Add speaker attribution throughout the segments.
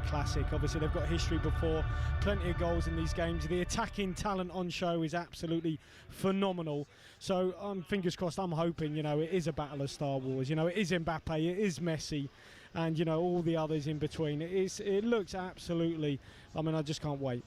Speaker 1: classic. Obviously, they've got history before, plenty of goals in these games. The attacking talent on show is absolutely phenomenal. So, fingers crossed, I'm hoping, it is a battle of Star Wars. It is Mbappe, it is Messi, and, all the others in between. It looks absolutely, I just can't wait.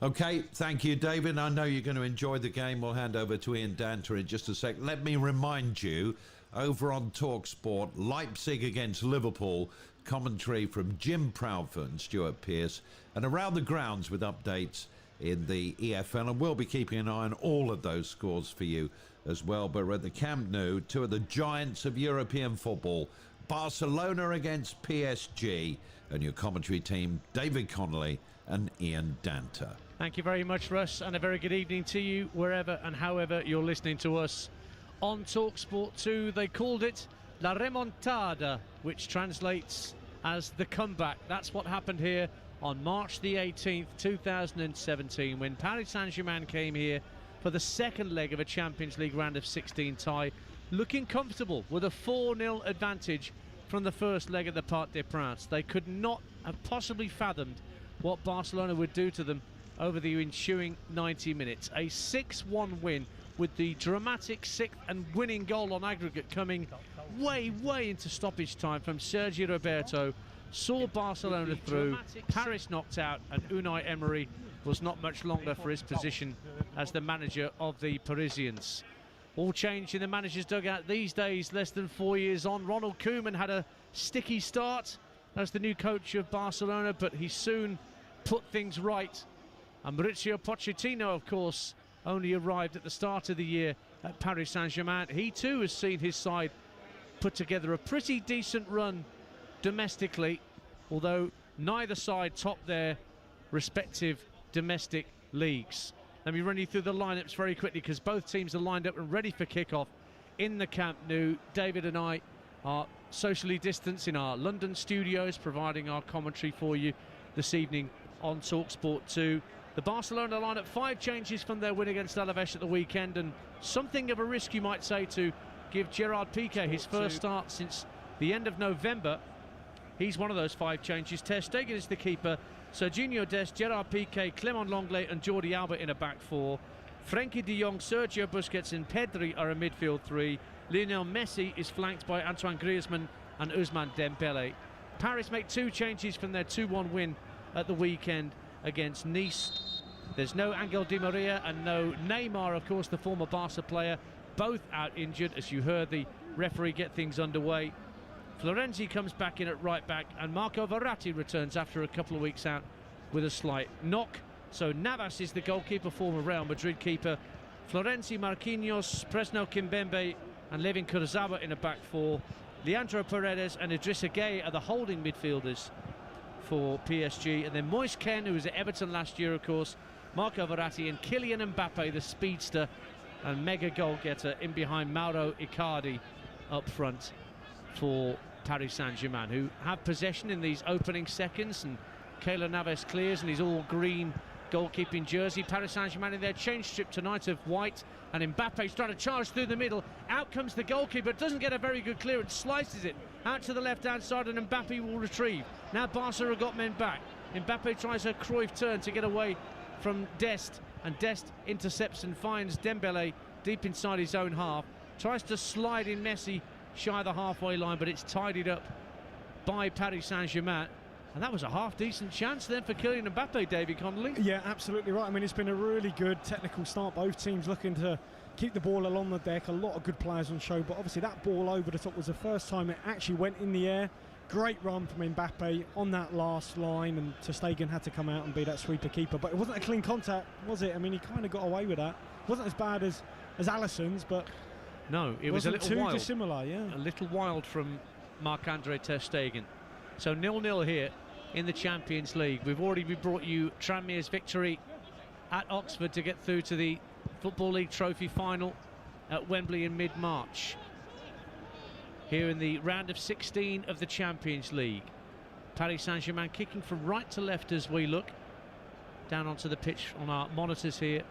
Speaker 2: Okay, thank you, David. I know you're going to enjoy the game. We'll hand over to Ian Danter in just a sec. Let me remind you, over on TalkSport, Leipzig against Liverpool, commentary from Jim Proudfoot and Stuart Pearce, and around the grounds with updates in the EFL, and we'll be keeping an eye on all of those scores for you as well. But we're at the Camp Nou, two of the giants of European football, Barcelona against PSG, and your commentary team, David Connolly and Ian Danter.
Speaker 3: Thank you very much, Russ, and a very good evening to you wherever and however you're listening to us on TalkSport 2. They called it La Remontada, which translates as the comeback. That's what happened here on March the 18th, 2017, when Paris Saint-Germain came here for the second leg of a Champions League round of 16 tie, looking comfortable with a 4-0 advantage from the first leg at the Parc des Princes. They could not have possibly fathomed what Barcelona would do to them over the ensuing 90 minutes. A 6-1 win with the dramatic 6th and winning goal on aggregate coming way into stoppage time from Sergio Roberto saw Barcelona through. Paris knocked out, and Unai Emery was not much longer for his position as the manager of the Parisians. All changed in the manager's dugout these days, less than 4 years on. Ronald Koeman had a sticky start as the new coach of Barcelona, but he soon put things right. And Mauricio Pochettino, of course, only arrived at the start of the year at Paris Saint-Germain. He too has seen his side put together a pretty decent run domestically, although neither side topped their respective domestic leagues. Let me run you through the lineups very quickly, because both teams are lined up and ready for kickoff in the Camp Nou. David and I are socially distanced in our London studios, providing our commentary for you this evening on TalkSport 2. The Barcelona lineup, 5 changes from their win against Alaves at the weekend, and something of a risk, you might say, to give Gerard Piqué his first start since the end of November. He's one of those 5 changes. Ter Stegen is the keeper. Serginho Dest, Gerard Piqué, Clément Lenglet and Jordi Alba in a back 4. Frenkie de Jong, Sergio Busquets and Pedri are a midfield 3. Lionel Messi is flanked by Antoine Griezmann and Ousmane Dembélé. Paris make 2 changes from their 2-1 win at the weekend against Nice. There's no Angel Di Maria and no Neymar, of course, the former Barca player, both out injured, as you heard the referee get things underway. Florenzi comes back in at right back, and Marco Verratti returns after a couple of weeks out with a slight knock. So Navas is the goalkeeper, former Real Madrid keeper. Florenzi, Marquinhos, Presnel Kimpembe and Levin Kurzawa in a back 4. Leandro Paredes and Idrissa Gueye are the holding midfielders for PSG. And then Moise Kean, who was at Everton last year, of course, Marco Verratti and Kylian Mbappe, the speedster and mega goal-getter, in behind Mauro Icardi up front for Paris Saint-Germain, who have possession in these opening seconds, and Keylor Navas clears in his all-green goalkeeping jersey. Paris Saint-Germain in their change strip tonight of white, and Mbappe's trying to charge through the middle. Out comes the goalkeeper, doesn't get a very good clearance, slices it out to the left-hand side, and Mbappe will retrieve. Now Barca have got men back. Mbappe tries a Cruyff turn to get away from Dest, and Dest intercepts and finds Dembélé deep inside his own half. Tries to slide in Messi shy of the halfway line, but it's tidied up by Paris Saint-Germain. And that was a half-decent chance then for Kylian Mbappe, David Connolly.
Speaker 1: Yeah, absolutely right. I mean, it's been a really good technical start. Both teams looking to keep the ball along the deck. A lot of good players on show, but obviously that ball over the top was the first time it actually went in the air. Great run from Mbappe on that last line, and Ter Stegen had to come out and be that sweeper keeper. But it wasn't a clean contact, was it? I mean, he kind of got away with that. It wasn't as bad as Alisson's, but
Speaker 3: no, it was a little
Speaker 1: too
Speaker 3: wild.
Speaker 1: Dissimilar, yeah.
Speaker 3: A little wild from Marc-Andre Ter Stegen. So 0-0 here in the Champions League. We've already brought you Tranmere's victory at Oxford to get through to the Football League Trophy final at Wembley in mid-March. Here in the round of 16 of the Champions League, Paris Saint-Germain kicking from right to left as we look down onto the pitch on our monitors here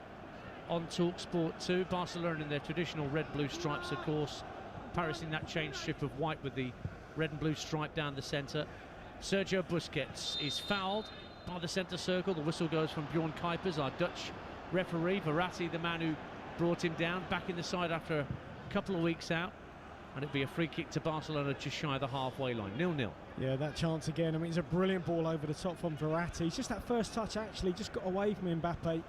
Speaker 3: on TalkSport 2. Barcelona in their traditional red-blue stripes, of course. Paris in that change strip of white with the red and blue stripe down the centre. Sergio Busquets is fouled by the centre circle. The whistle goes from Bjorn Kuipers, our Dutch referee. Verratti, the man who brought him down, back in the side after a couple of weeks out. And it'll be a free kick to Barcelona just shy of the halfway line. 0-0.
Speaker 1: Yeah, that chance again. I mean, it's a brilliant ball over the top from Verratti. It's just that first touch actually just got away from Mbappe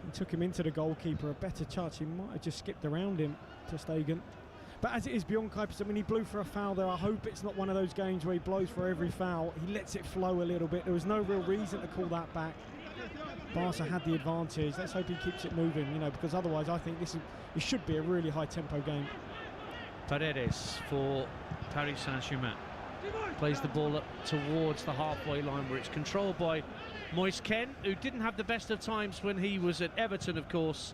Speaker 1: and took him into the goalkeeper. A better touch, he might have just skipped around him, ter Stegen. But as it is, Bjorn Kuipers, I mean, he blew for a foul there. I hope it's not one of those games where he blows for every foul. He lets it flow a little bit. There was no real reason to call that back. Barca had the advantage. Let's hope he keeps it moving, you know, because otherwise I think it should be a really high-tempo game.
Speaker 3: Paredes for Paris Saint-Germain plays the ball up towards the halfway line, where it's controlled by Moise Kean, who didn't have the best of times when he was at Everton, of course,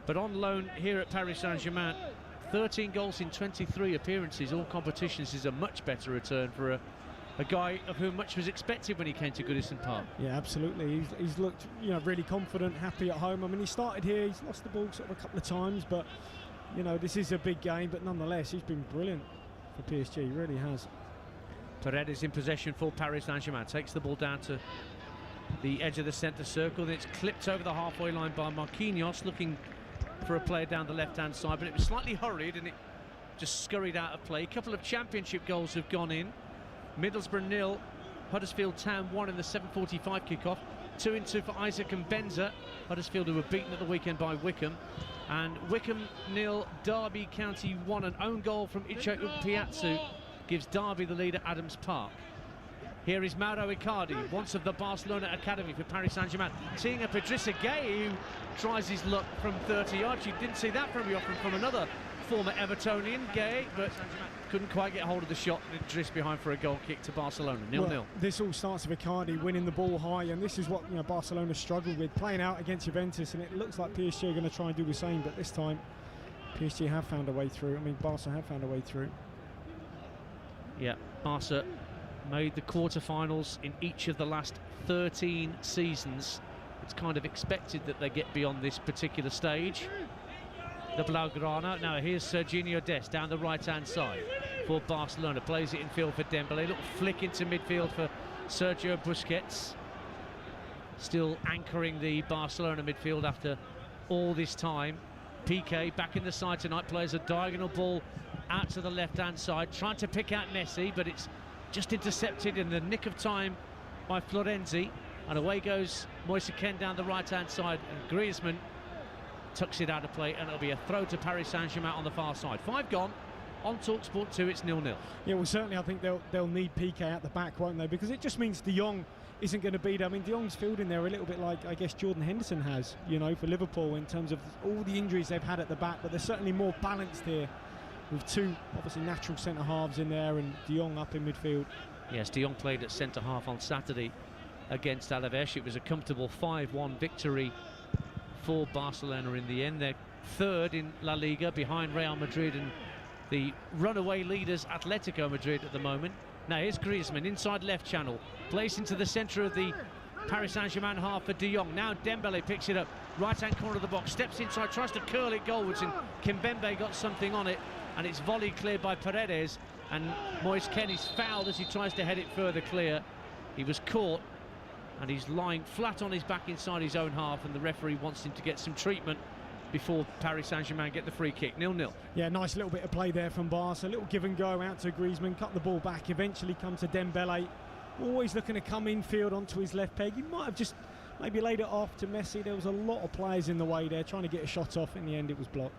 Speaker 3: but on loan here at Paris Saint-Germain. 13 goals in 23 appearances, all competitions, is a much better return for a guy of whom much was expected when he came to Goodison Park.
Speaker 1: Yeah, absolutely. He's looked, you know, really confident, happy at home. I mean, he started here, he's lost the ball sort of a couple of times, but you know, this is a big game, but nonetheless, he's been brilliant for PSG, he really has.
Speaker 3: Paredes in possession for Paris Saint-Germain, takes the ball down to the edge of the centre circle, then it's clipped over the halfway line by Marquinhos, looking for a player down the left-hand side, but it was slightly hurried and it just scurried out of play. A couple of championship goals have gone in. Middlesbrough 0, Huddersfield Town 1 in the 7:45 kickoff. 2-2 for Isaac and Benza. Huddersfield, who were beaten at the weekend by Wycombe. And Wycombe 0, Derby County 1. An own goal from Icho Piazzu gives Derby the lead at Adams Park. Here is Mauro Icardi, once of the Barcelona Academy for Paris Saint-Germain. Seeing a Patrice Gueye who tries his luck from 30 yards. You didn't see that very often from another former Evertonian, Gueye, but couldn't quite get hold of the shot and it drifts behind for a goal kick to Barcelona. 0-0.
Speaker 1: Well, this all starts with Icardi winning the ball high, and this is what, you know, Barcelona struggled with, playing out against Juventus, and it looks like PSG are going to try and do the same, but this time PSG have found a way through. I mean, Barca have found a way through.
Speaker 3: Yeah, Barca made the quarterfinals in each of the last 13 seasons. It's kind of expected that they get beyond this particular stage. The Blaugrana. Now here's Serginho Dest down the right-hand side for Barcelona. Plays it in field for Dembele. Little flick into midfield for Sergio Busquets. Still anchoring the Barcelona midfield after all this time. Piqué back in the side tonight. Plays a diagonal ball out to the left-hand side. Trying to pick out Messi, but it's just intercepted in the nick of time by Florenzi. And away goes Moise Kean down the right-hand side. And Griezmann tucks it out of play, and it'll be a throw to Paris Saint-Germain on the far side. 5 gone. On TalkSport 2, it's 0-0.
Speaker 1: Yeah, well, certainly I think they'll need Piqué at the back, won't they? Because it just means De Jong isn't going to be there. I mean, De Jong's fielding there a little bit like, I guess, Jordan Henderson has, you know, for Liverpool in terms of all the injuries they've had at the back, but they're certainly more balanced here with two, obviously, natural centre-halves in there and De Jong up in midfield. Yes,
Speaker 3: De Jong played at centre-half on Saturday against Alaves. It was a comfortable 5-1 victory for Barcelona in the end. They're third in La Liga behind Real Madrid and the runaway leaders Atletico Madrid at the moment. Now here's Griezmann inside left channel, plays into the centre of the Paris Saint-Germain half for De Jong. Now Dembele picks it up, right-hand corner of the box, steps inside, tries to curl it goalwards, and Kimpembe got something on it, and it's volleyed clear by Paredes, and Moise Kean is fouled as he tries to head it further clear. He was caught, and he's lying flat on his back inside his own half, and the referee wants him to get some treatment before Paris Saint-Germain get the free kick. 0-0.
Speaker 1: Yeah, nice little bit of play there from Barca. A little give and go out to Griezmann, cut the ball back, eventually come to Dembele. Always looking to come infield onto his left peg. He might have just maybe laid it off to Messi. There was a lot of players in the way there trying to get a shot off. In the end, it was blocked.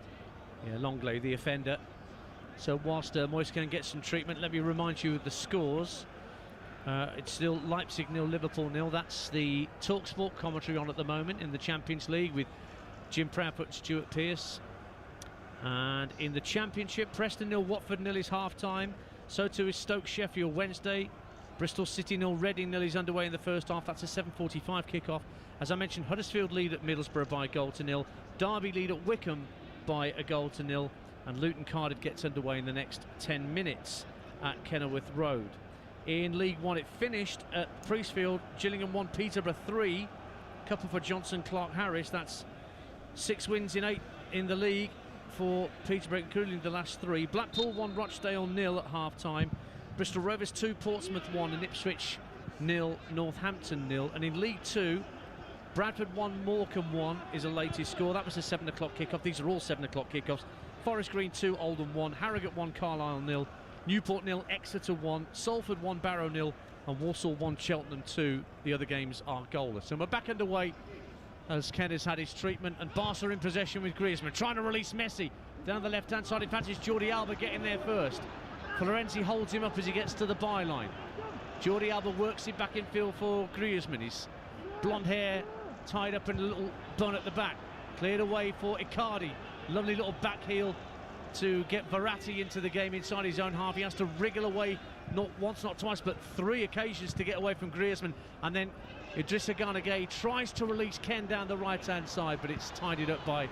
Speaker 3: Yeah, Longley, the offender. So whilst Moise Kean gets some treatment, let me remind you of the scores. It's still Leipzig 0, Liverpool 0. That's the TalkSport commentary on at the moment in the Champions League with Jim Proudfoot and Stuart Pearce. And in the Championship, Preston 0, Watford 0 is half-time. So too is Stoke Sheffield Wednesday. Bristol City 0, Reading 0 is underway in the first half. That's a 7:45 kick-off. As I mentioned, Huddersfield lead at Middlesbrough by a goal to 0. Derby lead at Wycombe by a goal to 0. And Luton Cardiff gets underway in the next 10 minutes at Kenilworth Road. In League One, it finished at Priestfield. Gillingham 1, Peterborough 3. Couple for Johnson Clark Harris. That's 6 wins in 8 in the league for Peterborough, including the last 3. Blackpool 1, Rochdale 0 at half-time. Bristol Rovers 2, Portsmouth 1, and Ipswich 0, Northampton 0. And in League 2, Bradford 1, Morecambe 1 is a latest score. That was a 7 o'clock kickoff. These are all 7 o'clock kickoffs. Forest Green 2, Oldham 1, Harrogate 1, Carlisle 0, Newport 0, Exeter 1, Salford 1, Barrow 0, and Walsall 1, Cheltenham 2. The other games are goalless. And we're back underway as Ken has had his treatment, and Barca in possession with Griezmann, trying to release Messi down the left-hand side. In fact, it's Jordi Alba getting there first. Florenzi holds him up as he gets to the byline. Jordi Alba works it back in field for Griezmann. His blonde hair tied up in a little bun at the back. Cleared away for Icardi. Lovely little back heel to get Verratti into the game inside his own half. He has to wriggle away not once, not twice, but 3 occasions to get away from Griezmann. And then Idrissa Gana Gueye tries to release Ken down the right-hand side, but it's tidied up by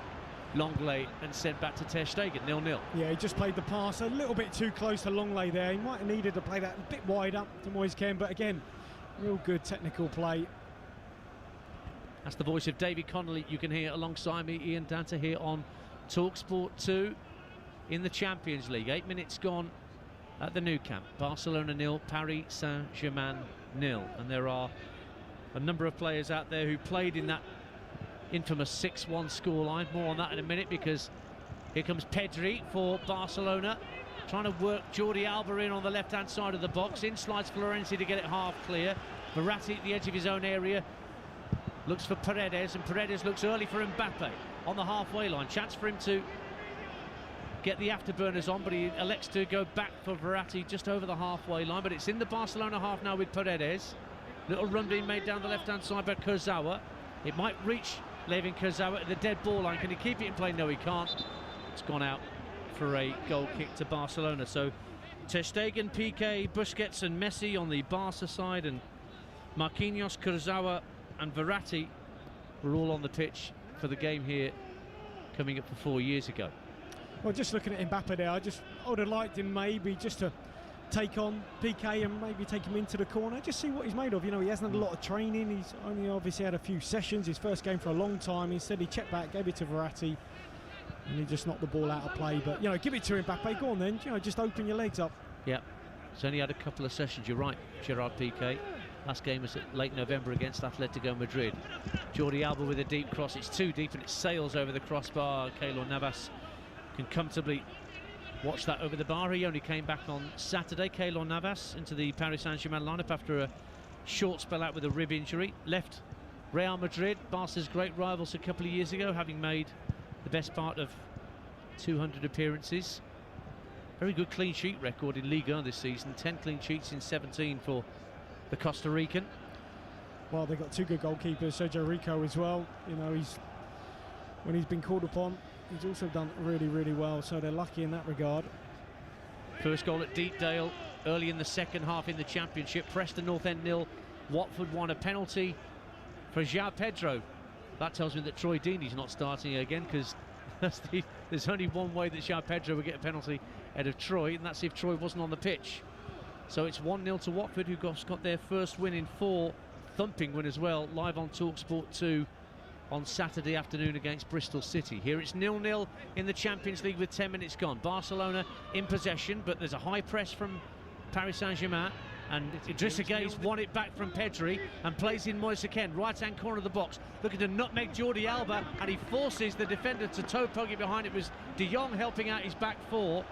Speaker 3: Longley and sent back to Ter Stegen, 0-0.
Speaker 1: Yeah, he just played the pass a little bit too close to Longley there. He might have needed to play that a bit wider to Moise Kean, but again, real good technical play.
Speaker 3: That's the voice of David Connolly you can hear alongside me, Ian Danter, here on TalkSport 2 in the Champions League. 8 minutes gone at the Nou Camp. Barcelona 0, Paris Saint-Germain 0. And there are a number of players out there who played in that infamous 6-1 scoreline. More on that in a minute, because here comes Pedri for Barcelona, trying to work Jordi Alba in on the left-hand side of the box. In slides Florenzi to get it half clear. Verratti at the edge of his own area looks for Paredes, and Paredes looks early for Mbappe on the halfway line. Chance for him to get the afterburners on, but he elects to go back for Verratti just over the halfway line. But it's in the Barcelona half now with Paredes. Little run being made down the left-hand side by Kurzawa. It might reach Levin Kurzawa at the dead ball line. Can he keep it in play? No, he can't. It's gone out for a goal kick to Barcelona. So Ter Stegen, Piqué, Busquets and Messi on the Barca side, and Marquinhos, Kurzawa and Verratti were all on the pitch for the game here coming up for 4 years ago.
Speaker 1: Well, just looking at Mbappe there, I would have liked him maybe just to take on Piqué and maybe take him into the corner, just see what he's made of. You know, he hasn't had a lot of training. He's only obviously had a few sessions, his first game for a long time. Instead, he checked back, gave it to Verratti, and he just knocked the ball out of play. But, you know, give it to Mbappe. Go on then, you know, just open your legs up.
Speaker 3: Yeah, he's only had a couple of sessions. You're right, Gerard Piqué. Last game was late November against Atletico Madrid. Jordi Alba with a deep cross. It's too deep and it sails over the crossbar. Keylor Navas can comfortably watch that over the bar. He only came back on Saturday, Keylor Navas, into the Paris Saint-Germain lineup after a short spell out with a rib injury. Left Real Madrid, Barca's great rivals, a couple of years ago, having made the best part of 200 appearances. Very good clean sheet record in Liga this season. 10 clean sheets in 17 for the Costa Rican.
Speaker 1: Well, they've got 2 good goalkeepers, Sergio Rico as well. You know, when he's been called upon, he's also done really, really well, so they're lucky in that regard.
Speaker 3: First goal at Deepdale early in the second half in the Championship. Preston North End 0, Watford 1. A penalty for João Pedro. That tells me that Troy Deeney's not starting again, because there's only one way that João Pedro would get a penalty out of Troy, and that's if Troy wasn't on the pitch. So it's 1-0 to Watford, who got their first win in 4, thumping win as well, live on TalkSport 2 on Saturday afternoon against Bristol City. Here it's 0-0 in the Champions League with 10 minutes gone. Barcelona in possession, but there's a high press from Paris Saint-Germain, and Idrissa Gueye's won it back from Pedri and plays in Moise Kean, right-hand corner of the box, looking to nutmeg Jordi Alba, and he forces the defender to toe poke it behind. It was De Jong helping out his back 4.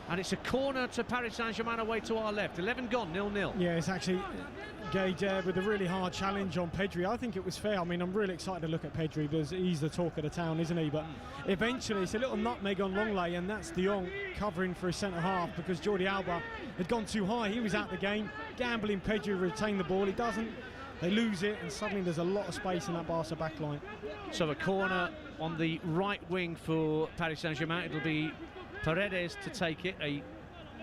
Speaker 3: And it's a corner to Paris Saint-Germain away to our left. 11 gone, 0-0.
Speaker 1: Yeah, it's actually Gage with a really hard challenge on Pedri. I think it was fair. I mean, I'm really excited to look at Pedri because he's the talk of the town, isn't he? But eventually it's a little nutmeg on Longley, and that's De Jong covering for his centre-half because Jordi Alba had gone too high. He was out the game. Gambling Pedri retained the ball. He doesn't. They lose it, and suddenly there's a lot of space in that Barca backline. So
Speaker 3: a corner on the right wing for Paris Saint-Germain. It'll be Paredes to take it, a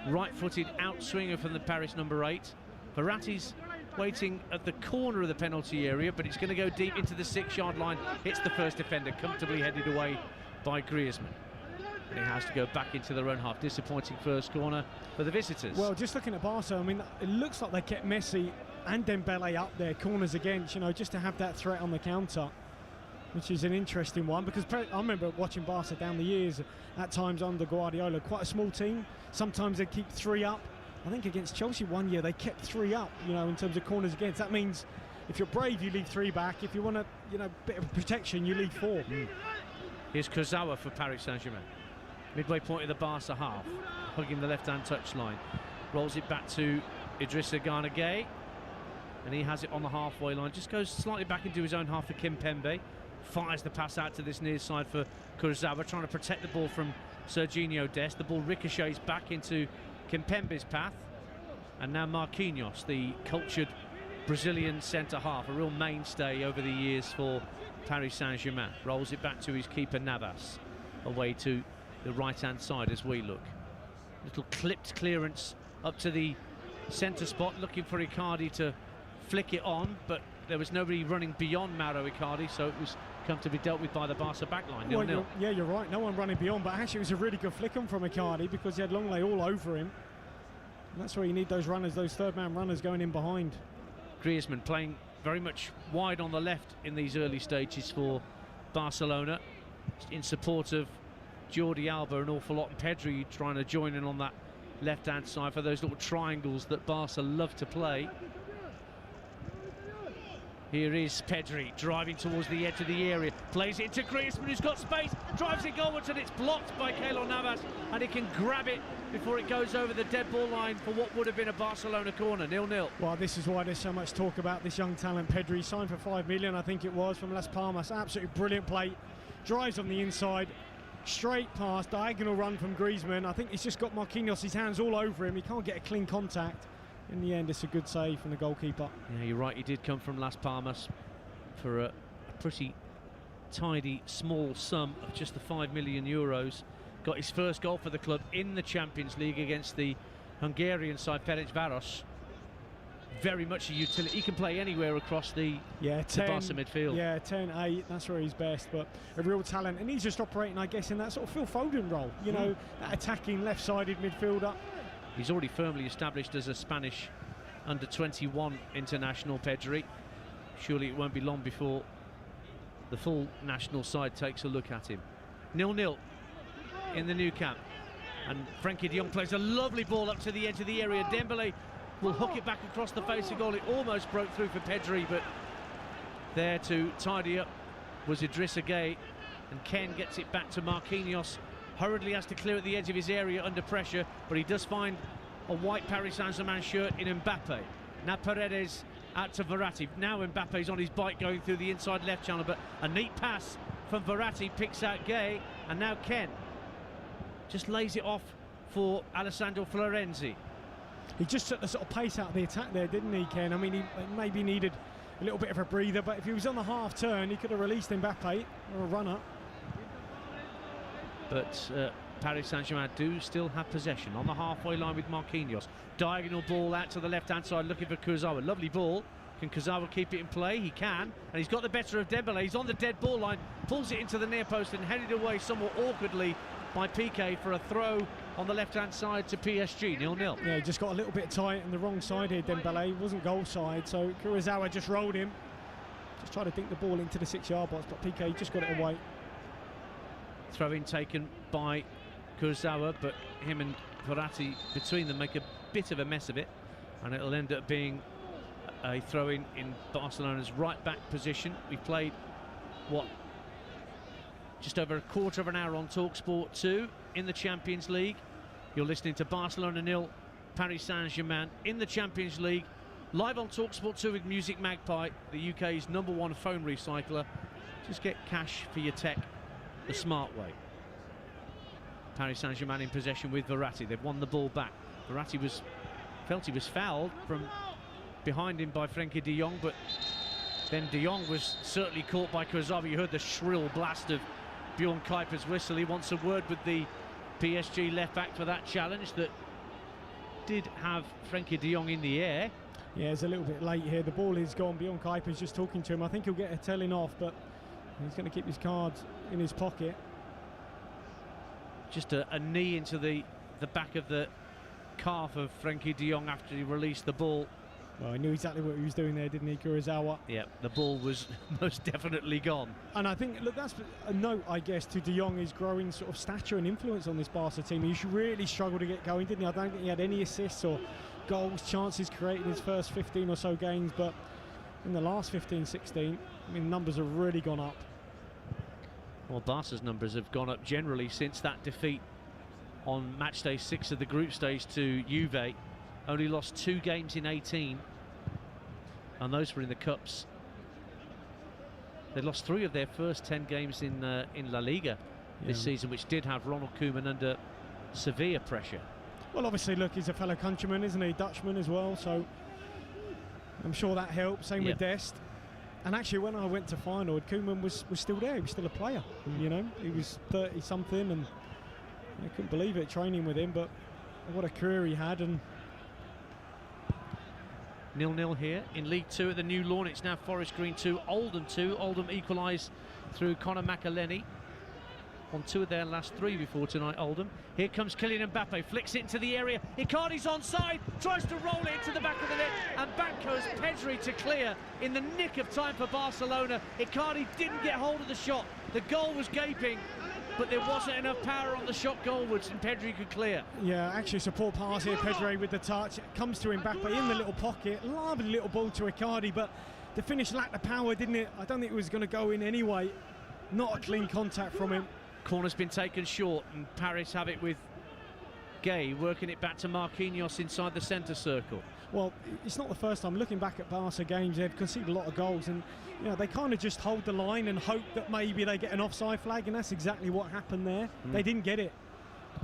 Speaker 3: right-footed outswinger from the Paris number 8. Verratti's waiting at the corner of the penalty area, but it's going to go deep into the 6-yard line. Hits the first defender, comfortably headed away by Griezmann. And he has to go back into their own half. Disappointing first corner for the visitors.
Speaker 1: Well, just looking at Barca, I mean, it looks like they kept Messi and Dembele up there, corners against, you know, just to have that threat on the counter, which is an interesting one, because I remember watching Barca down the years, at times under Guardiola, quite a small team. Sometimes they'd keep 3 up, I think against Chelsea one year they kept 3 up, you know, in terms of corners against. That means if you're brave, you leave 3 back. If you want a, you know, bit of protection, you leave 4.
Speaker 3: Here's Kurzawa for Paris Saint-Germain. Midway point of the Barca half, hugging the left-hand touchline. Rolls it back to Idrissa Gana Gueye, and he has it on the halfway line. Just goes slightly back into his own half for Kimpembe. Fires the pass out to this near side for Kurzawa, trying to protect the ball from Serginho Dest. The ball ricochets back into Kimpembe's path. And now Marquinhos, the cultured Brazilian centre-half, a real mainstay over the years for Paris Saint-Germain. Rolls it back to his keeper Navas, away to the right-hand side as we look. Little clipped clearance up to the centre spot, looking for Icardi to flick it on, but there was nobody running beyond Mauro Icardi, so it was come to be dealt with by the Barca backline. 0-0.
Speaker 1: Yeah, you're right. No one running beyond, but actually it was a really good flick on from Icardi because he had Longley all over him. And that's where you need those runners, those third-man runners going in behind.
Speaker 3: Griezmann playing very much wide on the left in these early stages for Barcelona, in support of Jordi Alba an awful lot, and Pedri trying to join in on that left-hand side for those little triangles that Barca love to play. Here is Pedri driving towards the edge of the area, plays it into Griezmann, who's got space, drives it goalwards, and it's blocked by Keylor Navas, and he can grab it before it goes over the dead ball line for what would have been a Barcelona corner. 0-0.
Speaker 1: Well, this is why there's so much talk about this young talent Pedri. Signed for 5 million, I think it was, from Las Palmas. Absolutely brilliant play, drives on the inside, straight pass, diagonal run from Griezmann. I think he's just got Marquinhos, his hands all over him, he can't get a clean contact. In the end, it's a good save from the goalkeeper.
Speaker 3: Yeah, you're right, he did come from Las Palmas for a pretty tidy small sum of just the 5 million euros. Got his first goal for the club in the Champions League against the Hungarian side Ferencváros. Very much a utility. He can play anywhere across the Barca midfield.
Speaker 1: Yeah, 10-8, that's where he's best, but a real talent. And he's just operating, I guess, in that sort of Phil Foden role, you know, that attacking left-sided midfielder.
Speaker 3: He's already firmly established as a Spanish under-21 international, Pedri. Surely it won't be long before the full national side takes a look at him. 0-0 in the new camp. And Frenkie de Jong plays a lovely ball up to the edge of the area. Dembele will hook it back across the face of goal. It almost broke through for Pedri, but there to tidy up was Idrissa Gueye. And Ken gets it back to Marquinhos. Hurriedly has to clear at the edge of his area under pressure, but he does find a white Paris Saint-Germain shirt in Mbappe. Now Paredes out to Verratti. Now Mbappe's on his bike going through the inside left channel, but a neat pass from Verratti picks out Gueye, and now Ken just lays it off for Alessandro Florenzi.
Speaker 1: He just took the sort of pace out of the attack there, didn't he, Ken? I mean, he maybe needed a little bit of a breather, but if he was on the half turn, he could have released Mbappe or a runner.
Speaker 3: But Paris Saint-Germain do still have possession on the halfway line with Marquinhos. Diagonal ball out to the left-hand side, looking for Kurzawa. Lovely ball. Can Kurzawa keep it in play? He can. And he's got the better of Dembele. He's on the dead ball line, pulls it into the near post and headed away somewhat awkwardly by Piqué for a throw on the left-hand side to PSG. 0-0.
Speaker 1: Yeah, he just got a little bit tight on the wrong side here, Dembele. He wasn't goal side, so Kurzawa just rolled him. Just tried to dink the ball into the 6-yard box, but Piqué just got it away.
Speaker 3: Throw-in taken by Kurzawa, but him and Verratti between them make a bit of a mess of it, and it'll end up being a throw-in in Barcelona's right-back position. We've played, just over a quarter of an hour on TalkSport 2 in the Champions League. You're listening to Barcelona 0, Paris Saint-Germain in the Champions League, live on TalkSport 2 with Music Magpie, the UK's #1 phone recycler. Just get cash for your tech the smart way. Paris Saint-Germain in possession with Verratti. They've won the ball back. Verratti felt he was fouled from behind him by Frenkie de Jong, but then de Jong was certainly caught by Kurzawa. You heard the shrill blast of Bjorn Kuiper's whistle. He wants a word with the PSG left back for that challenge that did have Frenkie de Jong in the air.
Speaker 1: Yeah, it's a little bit late here. The ball is gone. Bjorn Kuiper's just talking to him. I think he'll get a telling off, but he's going to keep his cards in his pocket.
Speaker 3: Just a knee into the back of the calf of Frenkie de Jong after he released the ball
Speaker 1: Well, he knew exactly what he was doing there, didn't he, Kurosawa?
Speaker 3: Yeah, the ball was most definitely gone.
Speaker 1: And I think, look, that's a note, I guess, to De Jong, his growing sort of stature and influence on this Barca team. He really struggled to get going, didn't he? I don't think he had any assists or goals, chances created in his first 15 or so games, but in the last 15, 16, I mean, numbers have really gone up.
Speaker 3: Well, Barca's numbers have gone up generally since that defeat on match day 6 of the group stage to Juve. Only lost 2 games in 18, and those were in the cups. They lost 3 of their first 10 games in La Liga this season, which did have Ronald Koeman under severe pressure.
Speaker 1: Well, obviously, look, he's a fellow countryman, isn't he? Dutchman as well, so I'm sure that helped. Same with Dest. And actually, when I went to final, Koeman was still there. He was still a player, you know. He was 30-something, and I couldn't believe it training with him, but what a career he had. And
Speaker 3: 0-0 here in League 2 at the New Lawn. It's now Forest Green 2, Oldham 2. Oldham equalise through Conor McElhenney. On 2 of their last 3 before tonight, Oldham. Here comes Kylian Mbappe, flicks it into the area. Icardi's onside, tries to roll it into the back of the net, and back goes Pedri to clear in the nick of time for Barcelona. Icardi didn't get hold of the shot. The goal was gaping, but there wasn't enough power on the shot goalwards, and Pedri could clear. Yeah, actually, support pass here, Pedri with the touch. It comes to Mbappe in the little pocket. Lovely little ball to Icardi, but the finish lacked the power, didn't it? I don't think it was going to go in anyway. Not a clean contact from him. Corner's been taken short, and Paris have it with Gay working it back to Marquinhos inside the centre circle.
Speaker 1: Well, it's not the first time. Looking back at Barca games, they've conceded a lot of goals, and you know, they kind of just hold the line and hope that maybe they get an offside flag, and that's exactly what happened there. They didn't get it.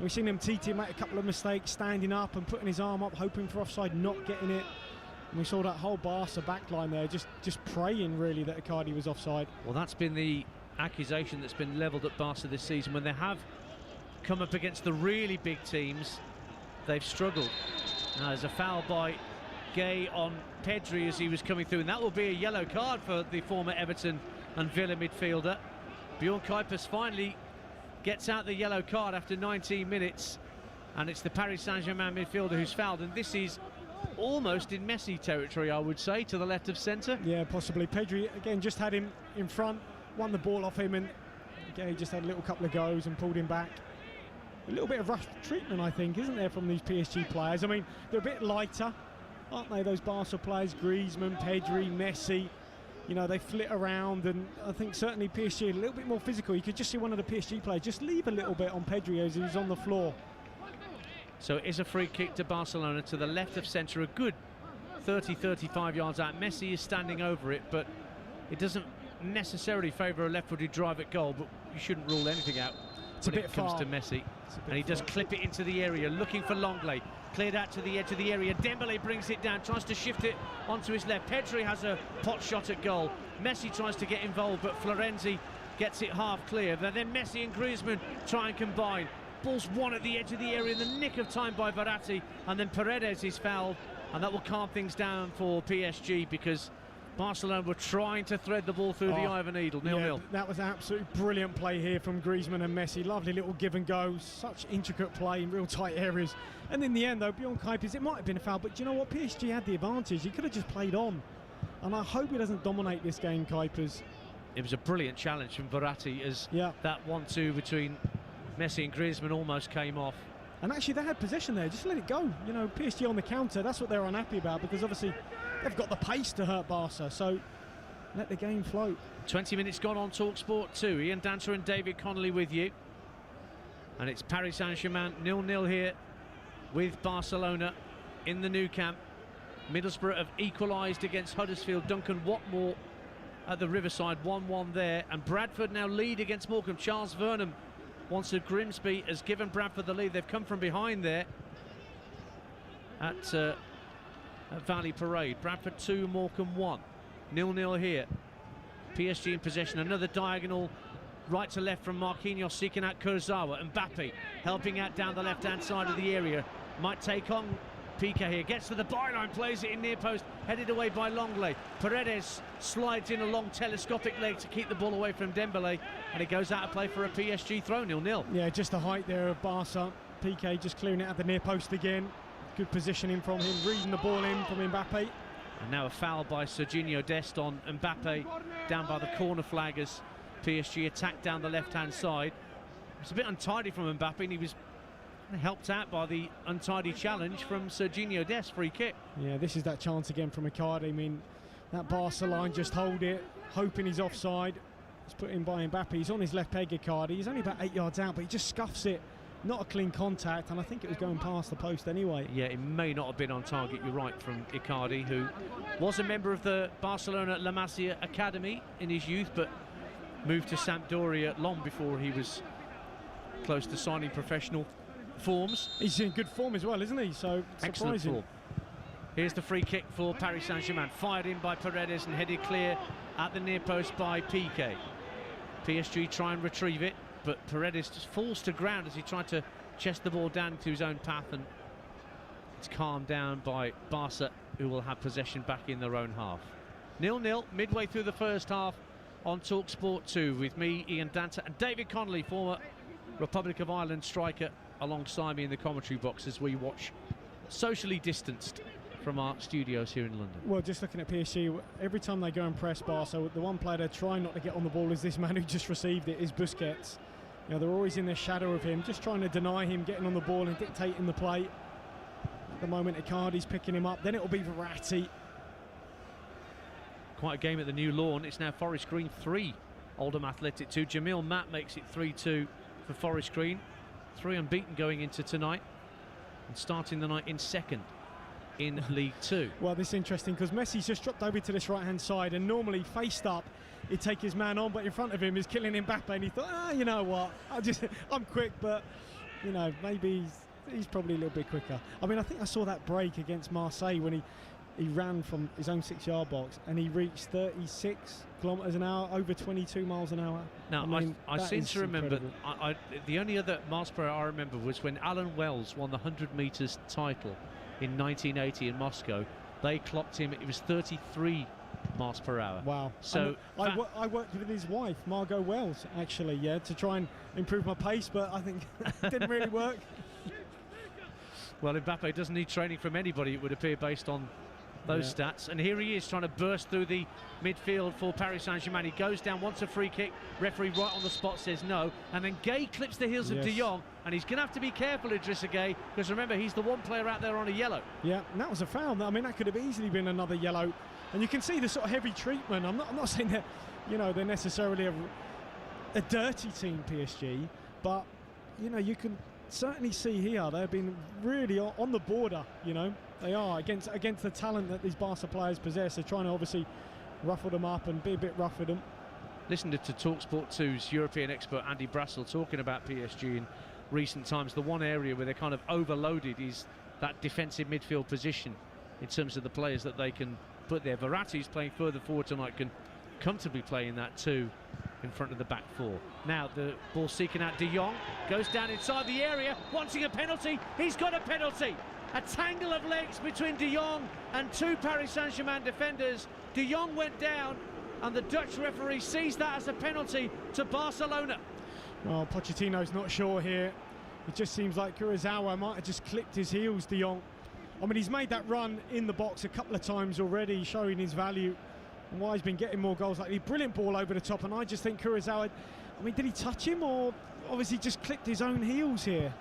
Speaker 1: We've seen him Titi make a couple of mistakes, standing up and putting his arm up, hoping for offside, not getting it. And we saw that whole Barca backline there, just praying really that Icardi was offside.
Speaker 3: Well, that's been the accusation that's been levelled at Barca this season. When they have come up against the really big teams, they've struggled. Now there's a foul by Gay on Pedri as he was coming through, and that will be a yellow card for the former Everton and Villa midfielder. Bjorn Kuipers finally gets out the yellow card after 19 minutes, and it's the Paris Saint-Germain midfielder who's fouled, and this is almost in Messi territory, I would say, to the left of centre.
Speaker 1: Yeah, possibly. Pedri again just had him in front, won the ball off him, and again he just had a little couple of goes and pulled him back. A little bit of rough treatment, I think, isn't there, from these PSG players? I mean, they're a bit lighter, aren't they, those Barca players? Griezmann, Pedri, Messi, you know, they flit around, and I think certainly PSG a little bit more physical. You could just see one of the PSG players just leave a little bit on Pedri as he was on the floor.
Speaker 3: So it is a free kick to Barcelona to the left of centre, a good 30-35 yards out. Messi is standing over it, but it doesn't necessarily favour a left-footed drive at goal, but you shouldn't rule anything out when it comes to Messi. And he does clip it into the area, looking for Longley. Cleared out to the edge of the area. Dembele brings it down, tries to shift it onto his left. Pedri has a pot shot at goal. Messi tries to get involved, but Florenzi gets it half clear. Then Messi and Griezmann try and combine. Ball's won at the edge of the area in the nick of time by Verratti, and then Paredes is fouled, and that will calm things down for PSG, because Barcelona were trying to thread the ball through the eye of a needle. 0-0.
Speaker 1: Yeah, that was an absolutely brilliant play here from Griezmann and Messi. Lovely little give and go, such intricate play in real tight areas. And in the end, though, Bjorn Kuipers, it might have been a foul, but do you know what? PSG had the advantage. He could have just played on. And I hope he doesn't dominate this game, Kuipers.
Speaker 3: It was a brilliant challenge from Verratti as that 1-2 between Messi and Griezmann almost came off.
Speaker 1: And actually, they had possession there. Just let it go. You know, PSG on the counter, that's what they're unhappy about, because obviously they've got the pace to hurt Barca. So let the game float.
Speaker 3: 20 minutes gone on TalkSport 2. Ian Danter and David Connolly with you. And it's Paris Saint-Germain 0-0 here with Barcelona in the Nou Camp. Middlesbrough have equalised against Huddersfield. Duncan Watmore at the Riverside, 1-1 there. And Bradford now lead against Morecambe. Charles Vernam, once of Grimsby, has given Bradford the lead. They've come from behind there at Valley Parade. Bradford 2, Morecambe 1. 0-0 here. PSG in possession. Another diagonal right to left from Marquinhos, seeking out Kurzawa. Mbappe helping out down the left-hand side of the area. Might take on Piqué here. Gets to the byline, plays it in near post, headed away by Longley. Paredes slides in a long telescopic leg to keep the ball away from Dembele, and it goes out of play for a PSG throw. 0-0.
Speaker 1: Yeah, just the height there of Barca. Piqué just clearing it at the near post again. Good positioning from him, reading the ball in from Mbappe.
Speaker 3: And now a foul by Serginho Dest on Mbappe, down by the corner flag as PSG attacked down the left-hand side. It's a bit untidy from Mbappe, and he was helped out by the untidy challenge from Serginho Dest, free kick.
Speaker 1: Yeah, this is that chance again from Icardi. I mean, that Barca line, just hold it, hoping he's offside. It's put in by Mbappe. He's on his left peg, Icardi. He's only about 8 yards out, but he just scuffs it. Not a clean contact, and I think it was going past the post anyway.
Speaker 3: Yeah, it may not have been on target, you're right, from Icardi, who was a member of the Barcelona La Masia Academy in his youth, but moved to Sampdoria long before he was close to signing professional forms.
Speaker 1: He's in good form as well, isn't he? So
Speaker 3: Excellent
Speaker 1: surprising.
Speaker 3: form. Here's the free kick for Paris Saint-Germain, fired in by Paredes and headed clear at the near post by Piqué. PSG try and retrieve it, but Paredes just falls to ground as he tried to chest the ball down to his own path, and it's calmed down by Barca, who will have possession back in their own half. 0-0 midway through the first half on TalkSport 2 with me, Ian Danta, and David Connolly, former Republic of Ireland striker, alongside me in the commentary box as we watch, socially distanced from our studios here in London.
Speaker 1: Well, just looking at PSG, every time they go and press Barca, the one player they're trying not to get on the ball is this man who just received it, is Busquets. You know, they're always in the shadow of him, just trying to deny him getting on the ball and dictating the play. At the moment, Icardi's picking him up, then it'll be Verratti.
Speaker 3: Quite a game at the new lawn. It's now Forest Green 3, Oldham Athletic 2. Jamil Matt makes it 3-2 for Forest Green. 3 unbeaten going into tonight, and starting the night in second in League 2.
Speaker 1: Well, this is interesting because Messi's just dropped over to this right-hand side, and normally faced up, he'd take his man on, but in front of him is killing Mbappe, and he thought, you know what, I'm quick, but, you know, maybe he's probably a little bit quicker. I mean, I think I saw that break against Marseille when he ran from his own 6-yard box and he reached 36 kilometres an hour, over 22 miles an hour.
Speaker 3: Now, I seem to remember, the only other miles per hour I remember was when Alan Wells won the 100 metres title in 1980 in Moscow. They clocked him, it was 33 miles per hour.
Speaker 1: Wow.
Speaker 3: So
Speaker 1: I worked with his wife, Margot Wells, actually, yeah, to try and improve my pace, but I think it didn't really work.
Speaker 3: Well, Mbappe doesn't need training from anybody, it would appear, based on those stats. And here he is trying to burst through the midfield for Paris Saint-Germain. He goes down, wants a free kick. Referee right on the spot says no. And then Gay clips the heels of De Jong. And he's going to have to be careful, Idrissa Gay, because remember, he's the one player out there on a yellow. Yeah,
Speaker 1: and that was a foul. I mean, that could have easily been another yellow. And you can see the sort of heavy treatment. I'm not saying that, you know, they're necessarily a dirty team, PSG. But, you know, you can certainly see here they've been really on the border, you know. They are against the talent that these Barca players possess. They're trying to obviously ruffle them up and be a bit rough with them.
Speaker 3: Listen to TalkSport 2's European expert Andy Brassel talking about PSG in recent times. The one area where they're kind of overloaded is that defensive midfield position in terms of the players that they can put there. Verratti's playing further forward tonight, can comfortably play in that too, in front of the back four. Now the ball seeking out De Jong, goes down inside the area, wanting a penalty. He's got a penalty. A tangle of legs between De Jong and two Paris Saint-Germain defenders. De Jong went down, and the Dutch referee sees that as a penalty to Barcelona.
Speaker 1: Well, Pochettino's not sure here. It just seems like Kurzawa might have just clipped his heels, De Jong. I mean, he's made that run in the box a couple of times already, showing his value and why he's been getting more goals like the brilliant ball over the top. And I just think Kurzawa, I mean, did he touch him, or obviously just clipped his own heels here?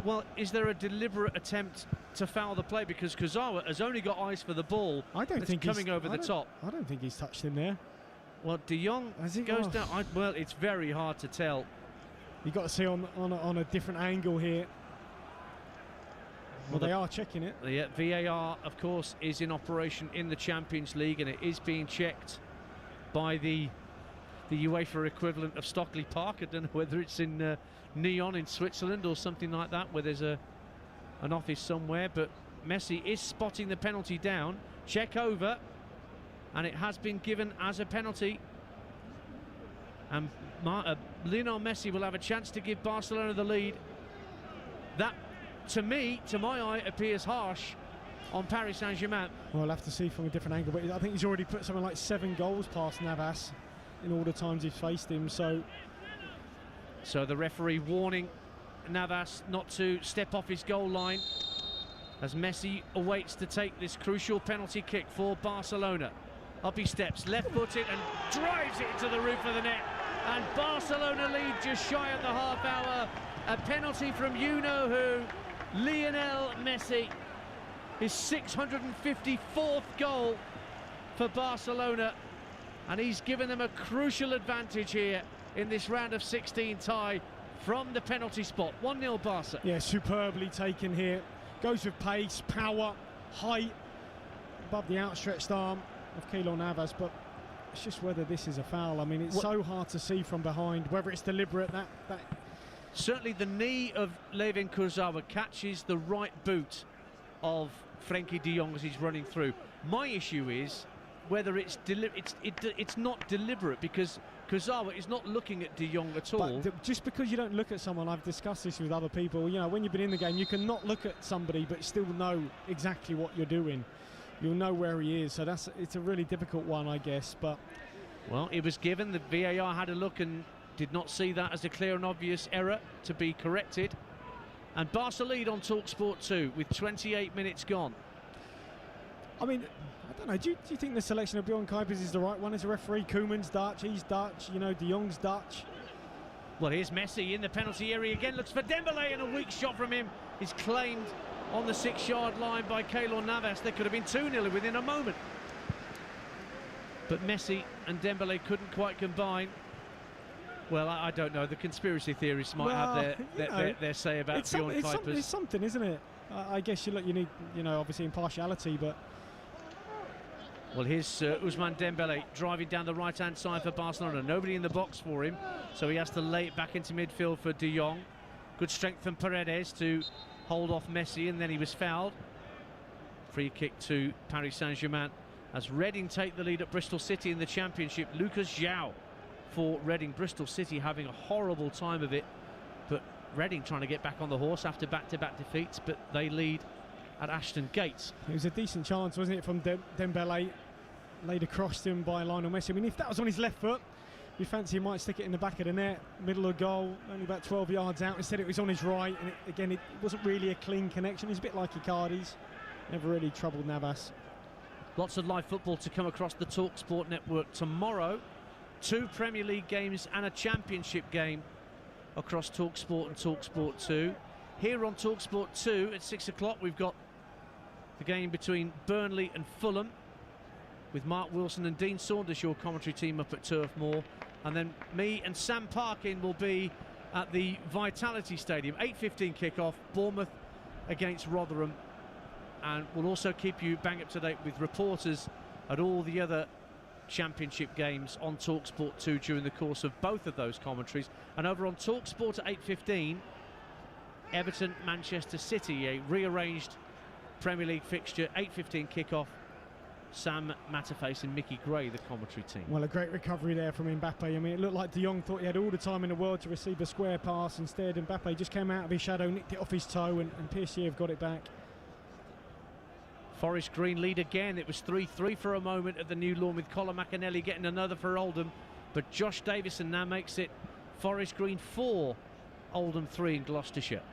Speaker 3: Well, is there a deliberate attempt to foul the play, because Kurzawa has only got eyes for the ball?
Speaker 1: I don't think
Speaker 3: coming over the top.
Speaker 1: I don't think he's touched him there.
Speaker 3: Well, De Jong goes down. Well, it's very hard to tell.
Speaker 1: You've got to see on a different angle here. Well, they are checking it.
Speaker 3: The VAR, of course, is in operation in the Champions League, and it is being checked by the UEFA equivalent of Stockley Park. I don't know whether it's in Nyon in Switzerland or something like that, where there's an office somewhere. But Messi is spotting the penalty down. Check over, and it has been given as a penalty. And Lionel Messi will have a chance to give Barcelona the lead. That, to me, to my eye, appears harsh on Paris Saint-Germain.
Speaker 1: Well, we'll have to see from a different angle, but I think he's already put something like 7 goals past Navas in all the times he's faced him. So
Speaker 3: the referee warning Navas not to step off his goal line. as Messi awaits to take this crucial penalty kick for Barcelona. Up he steps, left-footed, and drives it into the roof of the net. And Barcelona lead just shy of the half hour. A penalty from you-know-who, Lionel Messi. His 654th goal for Barcelona. And he's given them a crucial advantage here in this round of 16 tie from the penalty spot. 1-0 Barca.
Speaker 1: Yeah, superbly taken here. Goes with pace, power, height, above the outstretched arm of Keylor Navas, but it's just whether this is a foul. I mean, it's so hard to see from behind, whether it's deliberate. That
Speaker 3: Certainly the knee of Levin Kurzawa catches the right boot of Frenkie de Jong as he's running through. My issue is whether it's not deliberate, because Kurzawa is not looking at de Jong at all.
Speaker 1: But just because you don't look at someone, I've discussed this with other people, you know, when you've been in the game, you can not look at somebody but still know exactly what you're doing. You'll know where he is, so it's a really difficult one, I guess. But
Speaker 3: well, it was given. The VAR had a look and did not see that as a clear and obvious error to be corrected. And Barca lead on TalkSport 2 with 28 minutes gone.
Speaker 1: I mean, I don't know, do you think the selection of Bjorn Kuipers is the right one as a referee? Koeman's Dutch, he's Dutch, you know, de Jong's Dutch.
Speaker 3: Well, here's Messi in the penalty area again, looks for Dembélé, and a weak shot from him is claimed on the 6-yard line by Keylor Navas. There could have been 2-0 within a moment. But Messi and Dembélé couldn't quite combine. Well, I don't know. The conspiracy theorists might have their say about Bjorn Kuipers.
Speaker 1: It's something, isn't it? I guess you need, you know, obviously impartiality, but...
Speaker 3: Well, here's Ousmane Dembélé driving down the right-hand side for Barcelona. Nobody in the box for him, so he has to lay it back into midfield for de Jong. Good strength from Paredes to hold off Messi, and then he was fouled. Free kick to Paris Saint-Germain as Reading take the lead at Bristol City in the Championship. Lucas João for Reading. Bristol City having a horrible time of it, but Reading trying to get back on the horse after back-to-back defeats, but they lead at Ashton Gate.
Speaker 1: It was a decent chance, wasn't it, from Dembélé, laid across to him by Lionel Messi. I mean, if that was on his left foot, we fancy he might stick it in the back of the net, middle of goal, only about 12 yards out. Instead it was on his right, and it wasn't really a clean connection. It's a bit like Icardi's. Never really troubled Navas.
Speaker 3: Lots of live football to come across the TalkSport network tomorrow. 2 Premier League games and a Championship game across TalkSport and TalkSport 2. Here on TalkSport 2 at 6 o'clock, we've got the game between Burnley and Fulham, with Mark Wilson and Dean Saunders, your commentary team, up at Turf Moor. And then me and Sam Parkin will be at the Vitality Stadium. 8:15 kickoff, Bournemouth against Rotherham. And we'll also keep you bang up to date with reporters at all the other Championship games on TalkSport 2 during the course of both of those commentaries. And over on TalkSport at 8:15, Everton, Manchester City, a rearranged Premier League fixture, 8:15 kickoff. Sam Matterface and Mickey Gray, the commentary team. Well,
Speaker 1: a great recovery there from Mbappe. I mean, it looked like de Jong thought he had all the time in the world to receive a square pass. Instead, Mbappe just came out of his shadow, nicked it off his toe, and PSG have got it back.
Speaker 3: Forest Green lead again. It was 3-3 for a moment at the New Lawn, with Colin McAnally getting another for Oldham. But Josh Davison now makes it Forest Green 4, Oldham 3 in Gloucestershire.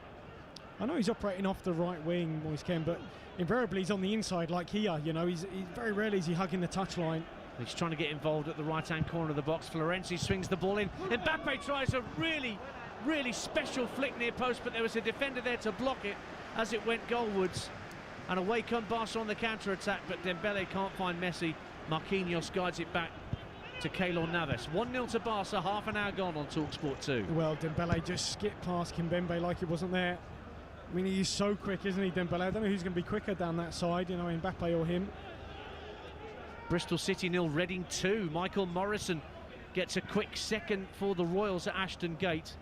Speaker 1: I know he's operating off the right wing, Moise Ken, but invariably he's on the inside like here. You know, he's very rarely is he hugging the touchline.
Speaker 3: He's trying to get involved at the right-hand corner of the box. Florenzi swings the ball in. Mbappe tries a really, really special flick near post, but there was a defender there to block it as it went goalwards. And away come Barca on the counter-attack, but Dembélé can't find Messi. Marquinhos guides it back to Keylor Navas. 1-0 to Barca, half an hour gone on TalkSport 2.
Speaker 1: Well, Dembélé just skipped past Kimpembe like it wasn't there. I mean, he's so quick, isn't he, Dembélé? I don't know who's going to be quicker down that side, you know, Mbappe or him.
Speaker 3: Bristol City 0, Reading 2. Michael Morrison gets a quick second for the Royals at Ashton Gate.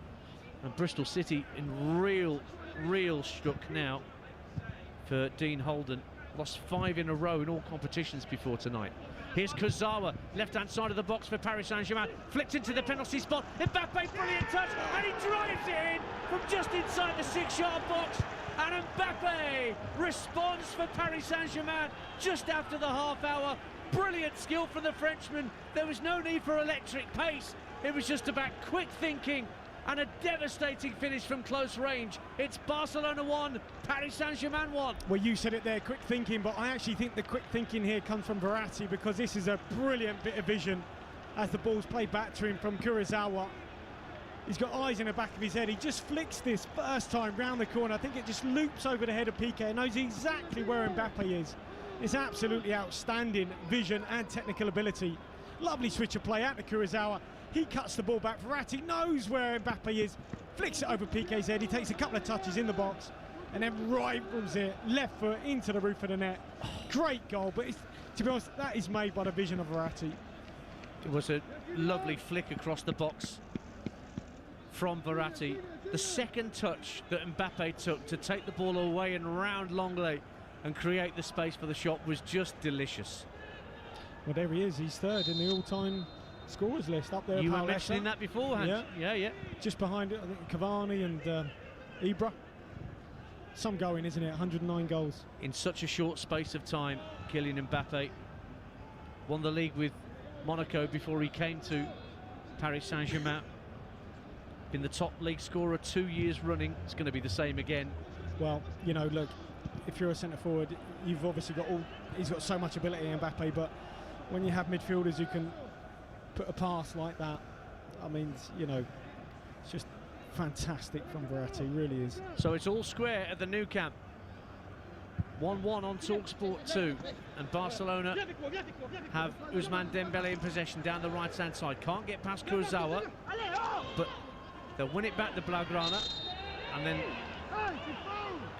Speaker 3: And Bristol City in real struck now for Dean Holden. Lost 5 in a row in all competitions before tonight. Here's Kurzawa, left-hand side of the box for Paris Saint-Germain. Flicked into the penalty spot. Mbappe, brilliant touch, and he drives it in from just inside the 6-yard box. And Mbappe responds for Paris Saint-Germain just after the half hour. Brilliant skill from the Frenchman. There was no need for electric pace. It was just about quick thinking and a devastating finish from close range. It's Barcelona 1, Paris Saint-Germain 1.
Speaker 1: Well, you said it there, quick thinking, but I actually think the quick thinking here comes from Verratti, because this is a brilliant bit of vision as the ball's played back to him from Kurzawa. He's got eyes in the back of his head. He just flicks this first time round the corner. I think it just loops over the head of Piqué. Knows exactly where Mbappe is. It's absolutely outstanding vision and technical ability. Lovely switch of play out to Kurzawa. He cuts the ball back. Verratti knows where Mbappe is. Flicks it over Piqué's head. He takes a couple of touches in the box and then rifles it left foot into the roof of the net. Great goal, but to be honest, that is made by the vision of Verratti.
Speaker 3: It was a lovely flick across the box from Verratti. The second touch that Mbappe took to take the ball away and round Longley and create the space for the shot was just delicious.
Speaker 1: Well, there he is. He's third in the all-time scorers list, up there.
Speaker 3: You were mentioning that beforehand. Yeah.
Speaker 1: Just behind it, I think Cavani and Ibra. Some going, isn't it? 109 goals.
Speaker 3: In such a short space of time, Kylian Mbappe won the league with Monaco before he came to Paris Saint-Germain. Been the top league scorer 2 years running. It's going to be the same again.
Speaker 1: Well, you know, look, if you're a centre forward, you've obviously got he's got so much ability, Mbappe, but when you have midfielders who can put a pass like that, I mean, you know, it's just fantastic from Verratti, really is.
Speaker 3: So it's all square at the Nou Camp. 1-1 on TalkSport 2, and Barcelona have Ousmane Dembele in possession down the right-hand side. Can't get past Kurzawa, but they'll win it back to Blaugrana, and then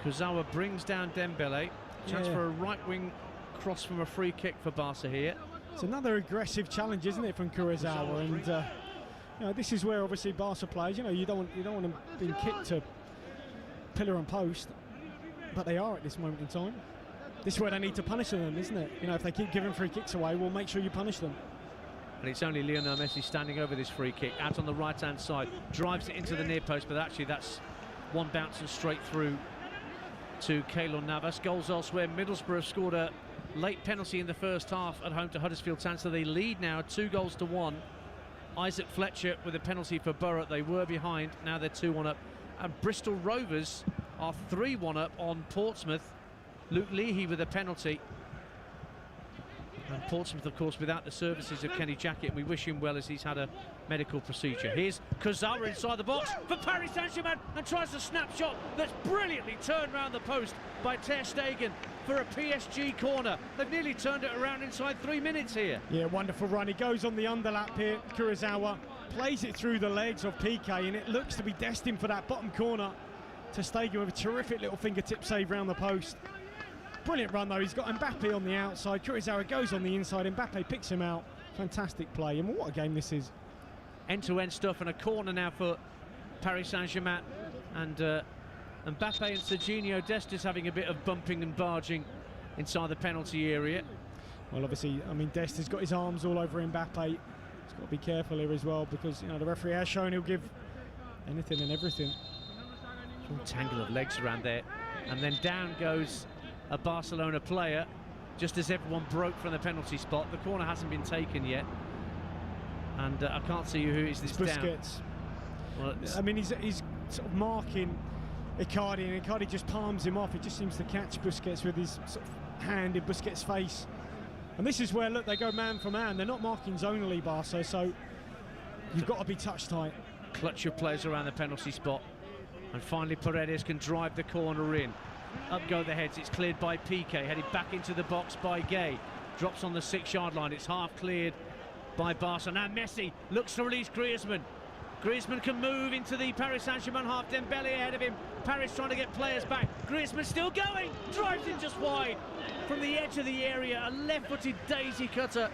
Speaker 3: Kurzawa brings down Dembele. Chance for a right-wing cross from a free kick for Barca here.
Speaker 1: It's another aggressive challenge, isn't it, from Kurzawa? And you know, this is where obviously Barca players, you know, you don't want them being kicked to pillar and post, but they are at this moment in time. This is where they need to punish them, isn't it? You know, if they keep giving free kicks away, well, make sure you punish them.
Speaker 3: And it's only Lionel Messi standing over this free kick, out on the right-hand side, drives it into the near post, but actually that's one bouncing straight through to Keylor Navas. Goals elsewhere. Middlesbrough scored a late penalty in the first half at home to Huddersfield Town, so they lead now 2-1. Isaac Fletcher with a penalty for Borough. They were behind, now they're 2-1 up. And Bristol Rovers are 3-1 up on Portsmouth. Luke Leahy with a penalty. And Portsmouth, of course, without the services of Kenny Jackett. We wish him well as he's had a medical procedure. Here's Kurzawa inside the box for Paris Saint-Germain and tries a snapshot that's brilliantly turned round the post by Ter Stegen for a PSG corner. They've nearly turned it around inside 3 minutes here.
Speaker 1: Yeah, wonderful run. He goes on the underlap here. Kurzawa plays it through the legs of Piqué, and it looks to be destined for that bottom corner. Ter Stegen with a terrific little fingertip save round the post. Brilliant run though. He's got Mbappe on the outside. Kurzawa goes on the inside. Mbappe picks him out. Fantastic play. And what a game this is.
Speaker 3: End-to-end stuff, and a corner now for Paris Saint-Germain. And Mbappe and Serginho Dest is having a bit of bumping and barging inside the penalty area.
Speaker 1: Well, obviously, I mean, Dest has got his arms all over Mbappe. He's got to be careful here as well, because, you know, the referee has shown he'll give anything and everything.
Speaker 3: A tangle of legs around there. And then down goes a Barcelona player just as everyone broke from the penalty spot. The corner hasn't been taken yet, and I can't see who is this
Speaker 1: Busquets.
Speaker 3: down. Well,
Speaker 1: I mean, he's sort of marking Icardi, and Icardi just palms him off. He just seems to catch Busquets with his sort of hand in Busquets' face. And this is where, look, they go man for man. They're not marking zonally, Barca, so you've got to be touch tight.
Speaker 3: Clutch of players around the penalty spot. And finally Paredes can drive the corner in. Up go the heads, it's cleared by Piqué, headed back into the box by Gay. Drops on the 6-yard line, it's half cleared by Barca. Now Messi looks to release Griezmann. Griezmann can move into the Paris Saint-Germain half, Dembele ahead of him. Paris trying to get players back. Griezmann still going, drives in just wide. From the edge of the area, a left-footed daisy cutter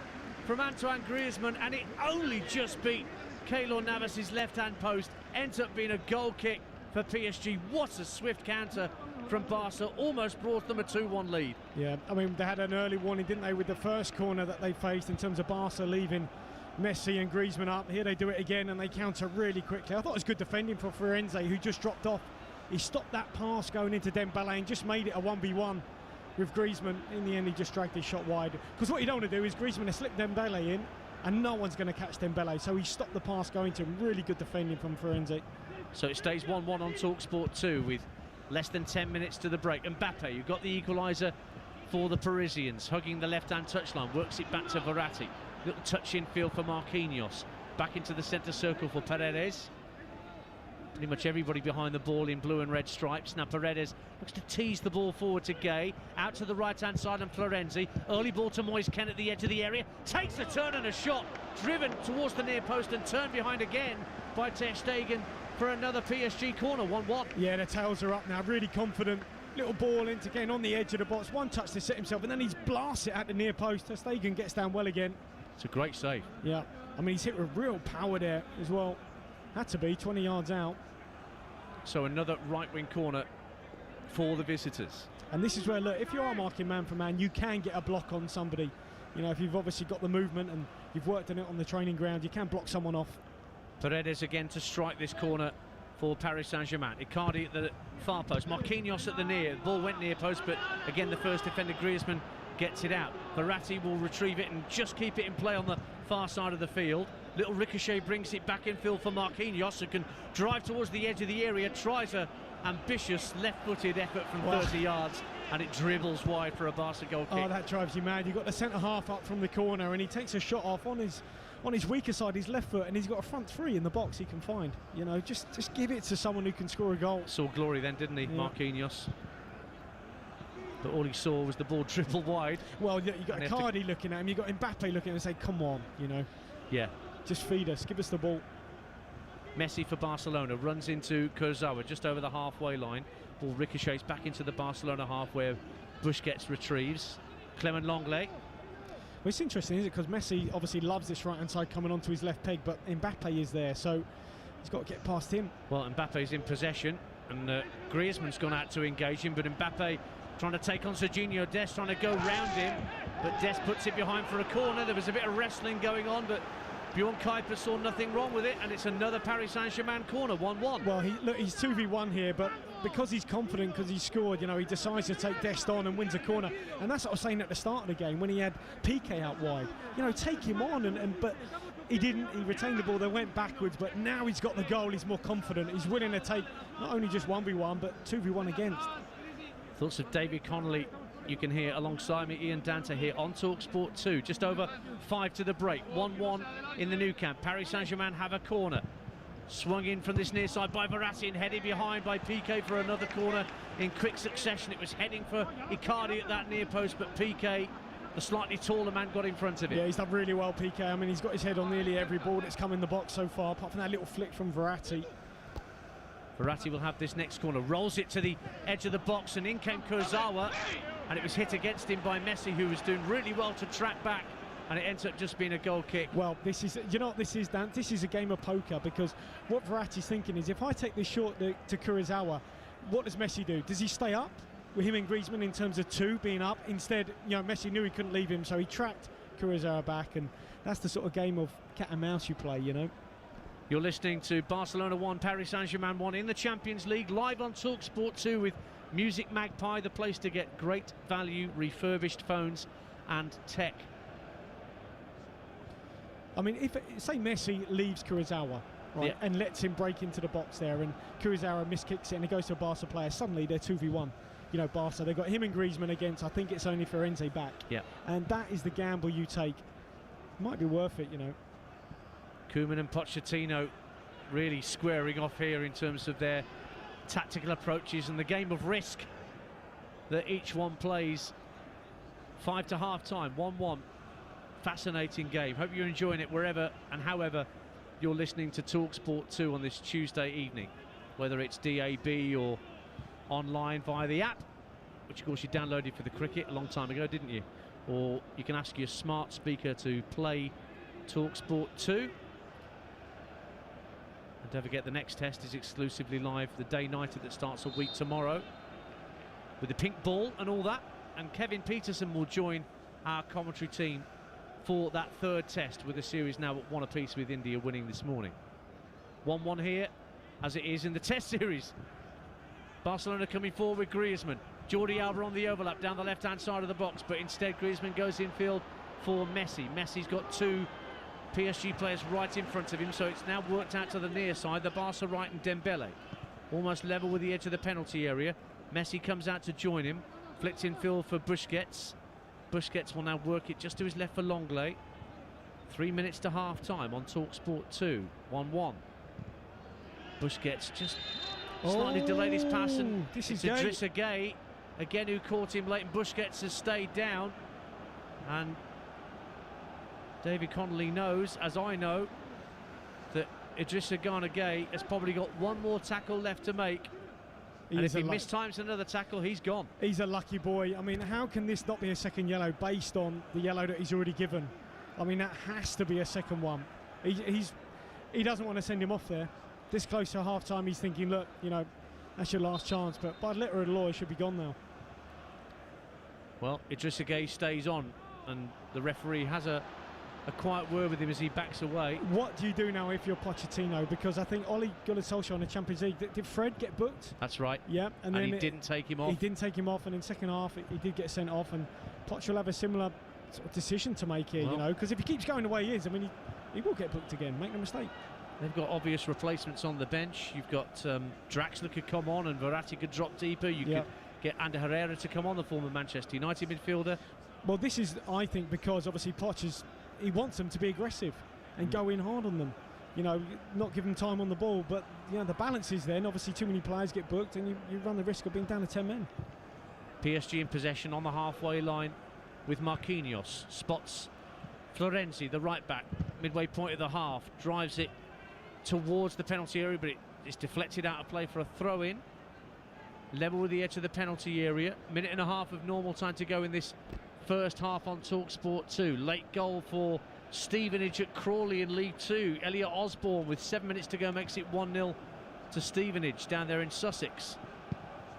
Speaker 3: from Antoine Griezmann, and it only just beat Keylor Navas' left-hand post. Ends up being a goal kick for PSG. What a swift counter from Barca, almost brought them a 2-1 lead.
Speaker 1: Yeah, I mean, they had an early warning, didn't they, with the first corner that they faced in terms of Barca leaving Messi and Griezmann up. Here they do it again, and they counter really quickly. I thought it was good defending for Firenze, who just dropped off. He stopped that pass going into Dembele and just made it a 1v1 with Griezmann. In the end, he just dragged his shot wide. Because what you don't want to do is Griezmann to slip Dembele in, and no one's going to catch Dembele, so he stopped the pass going to him. Really good defending from Florenzi.
Speaker 3: So it stays 1-1 on TalkSport 2 with less than 10 minutes to the break. Mbappe, who got the equaliser for the Parisians, hugging the left-hand touchline, works it back to Verratti. Little touch in field for Marquinhos. Back into the centre circle for Paredes. Pretty much everybody behind the ball in blue and red stripes. Now Paredes looks to tease the ball forward to Gay. Out to the right-hand side and Florenzi. Early ball to Moise Kean at the edge of the area. Takes a turn and a shot. Driven towards the near post and turned behind again by Ter Stegen for another PSG corner. 1-1.
Speaker 1: Yeah, the tails are up now. Really confident. Little ball into again on the edge of the box. One touch to set himself, and then he's blasts it at the near post. Ter Stegen gets down well again.
Speaker 3: It's a great save.
Speaker 1: Yeah, I mean, he's hit with real power there as well. Had to be 20 yards out.
Speaker 3: So another right-wing corner for the visitors.
Speaker 1: And this is where, look, if you are marking man for man, you can get a block on somebody. You know, if you've obviously got the movement and you've worked on it on the training ground, you can block someone off.
Speaker 3: Paredes again to strike this corner for Paris Saint-Germain. Icardi at the far post. Marquinhos at the near. The ball went near post, but again, the first defender, Griezmann, gets it out. Verratti will retrieve it and just keep it in play on the far side of the field. Little ricochet brings it back in field for Marquinhos, who can drive towards the edge of the area, tries a ambitious left-footed effort from 30 yards, and it dribbles wide for a Barca goal kick.
Speaker 1: Oh, that drives you mad. You've got the centre-half up from the corner, and he takes a shot off on his weaker side, his left foot, and he's got a front three in the box he can find. You know, just give it to someone who can score a goal.
Speaker 3: Saw glory then, didn't he, yeah. Marquinhos? But all he saw was the ball dribble wide.
Speaker 1: Well, you've got Icardi looking at him, you've got Mbappe looking at him and say, come on, you know.
Speaker 3: Yeah.
Speaker 1: Just feed us, give us the ball.
Speaker 3: Messi for Barcelona runs into Kurzawa just over the halfway line. Ball ricochets back into the Barcelona half where Busquets retrieves. Clement Lenglet.
Speaker 1: Well, it's interesting, isn't it? Because Messi obviously loves this right-hand side coming onto his left peg, but Mbappe is there, so he's got to get past him.
Speaker 3: Well, Mbappe's in possession, and Griezmann's gone out to engage him, but Mbappe trying to take on Serginho Dest, trying to go round him, but Dest puts it behind for a corner. There was a bit of wrestling going on, but Bjorn Kuiper saw nothing wrong with it, and it's another Paris Saint-Germain corner, 1-1.
Speaker 1: Well, he's 2v1 here, but because he's confident, because he scored, you know, he decides to take Dest on and wins a corner. And that's what I was saying at the start of the game when he had Piqué out wide. You know, take him on, but he didn't. He retained the ball, they went backwards, but now he's got the goal, he's more confident. He's willing to take not only just 1v1, but 2v1 against.
Speaker 3: Thoughts of David Connolly you can hear alongside me, Ian Dante, here on TalkSport 2. Just over 5 to the break. 1-1 in the Nou Camp. Paris Saint-Germain have a corner. Swung in from this near side by Verratti and headed behind by Piqué for another corner in quick succession. It was heading for Icardi at that near post, but Piqué, the slightly taller man, got in front of it.
Speaker 1: Yeah, he's done really well, Piqué. I mean, he's got his head on nearly every ball that's come in the box so far, apart from that little flick from Verratti.
Speaker 3: Verratti will have this next corner, rolls it to the edge of the box, and in came Kurzawa, and it was hit against him by Messi, who was doing really well to track back, and it ends up just being a goal kick.
Speaker 1: Well, this is, you know what this is, Dan? This is a game of poker, because what Verratti's thinking is, if I take this short to Kurzawa, what does Messi do? Does he stay up with him and Griezmann in terms of two being up? Instead, you know, Messi knew he couldn't leave him, so he tracked Kurzawa back, and that's the sort of game of cat and mouse you play, you know.
Speaker 3: You're listening to Barcelona 1, Paris Saint-Germain 1 in the Champions League, live on TalkSport 2 with Music Magpie, the place to get great value, refurbished phones and tech. I
Speaker 1: mean, if, say Messi leaves Kurzawa, right, and lets him break into the box there, and Kurzawa miskicks it and it goes to a Barca player, suddenly they're 2v1. You know, Barca, they've got him and Griezmann against, I think it's only Florenzi back.
Speaker 3: Yeah.
Speaker 1: And that is the gamble you take. Might be worth it, you know.
Speaker 3: Koeman and Pochettino really squaring off here in terms of their tactical approaches and the game of risk that each one plays. 5 to half-time, 1-1. Fascinating game. Hope you're enjoying it wherever and however you're listening to TalkSport 2 on this Tuesday evening, whether it's DAB or online via the app, which of course you downloaded for the cricket a long time ago, didn't you? Or you can ask your smart speaker to play TalkSport 2. And don't forget, the next test is exclusively live the day-nighter that starts a week tomorrow with the pink ball and all that. And Kevin Peterson will join our commentary team for that third test, with the series now at 1 apiece, with India winning this morning. 1-1 here, as it is in the test series. Barcelona coming forward with Griezmann. Jordi Alba on the overlap down the left-hand side of the box, but instead Griezmann goes infield for Messi. Messi's got 2 PSG players right in front of him, so it's now worked out to the near side. The Barca right and Dembele almost level with the edge of the penalty area. Messi comes out to join him, flicked in field for Busquets. Busquets will now work it just to his left for Longley. 3 minutes to half time on TalkSport 2, 1-1. Busquets just slightly delayed his pass, and
Speaker 1: this
Speaker 3: it's
Speaker 1: is
Speaker 3: Idrissa Gueye again who caught him late, and Busquets has stayed down. And David Connolly knows, as I know, that Idrissa Gueye has probably got one more tackle left to make. And if he mistimes another tackle, he's gone. He's a lucky boy. I mean, how can this not be a second yellow based on the yellow that he's already given? I mean, that has to be a second one. He doesn't want to send him off there. This close to half-time, he's thinking, look, you know, that's your last chance. But by the letter of the law, he should be gone now. Well, Idrissa Gueye stays on, and the referee has a quiet word with him as he backs away. What do you do now if you're Pochettino? Because I think Ole Gunnar Solskjaer in the Champions League, did Fred get booked? That's right. Yeah, and then he didn't take him off. He didn't take him off, and in second half he did get sent off, and Poch will have a similar sort of decision to make here, you know, because if he keeps going the way he is, I mean, he will get booked again, make no mistake. They've got obvious replacements on the bench. You've got Draxler could come on and Verratti could drop deeper. You could get Ander Herrera to come on, the former Manchester United midfielder. Well, this is, I think, because obviously Poch he wants them to be aggressive and go in hard on them. You know, not give them time on the ball, but, you know, the balance is then. Obviously, too many players get booked and you run the risk of being down to 10 men. PSG in possession on the halfway line with Marquinhos. Spots Florenzi, the right back, midway point of the half. Drives it towards the penalty area, but it's deflected out of play for a throw-in. Level with the edge of the penalty area. Minute and a half of normal time to go in this first half on TalkSport 2. Late goal for Stevenage at Crawley in League 2. Elliot Osborne with 7 minutes to go makes it 1-0 to Stevenage down there in Sussex.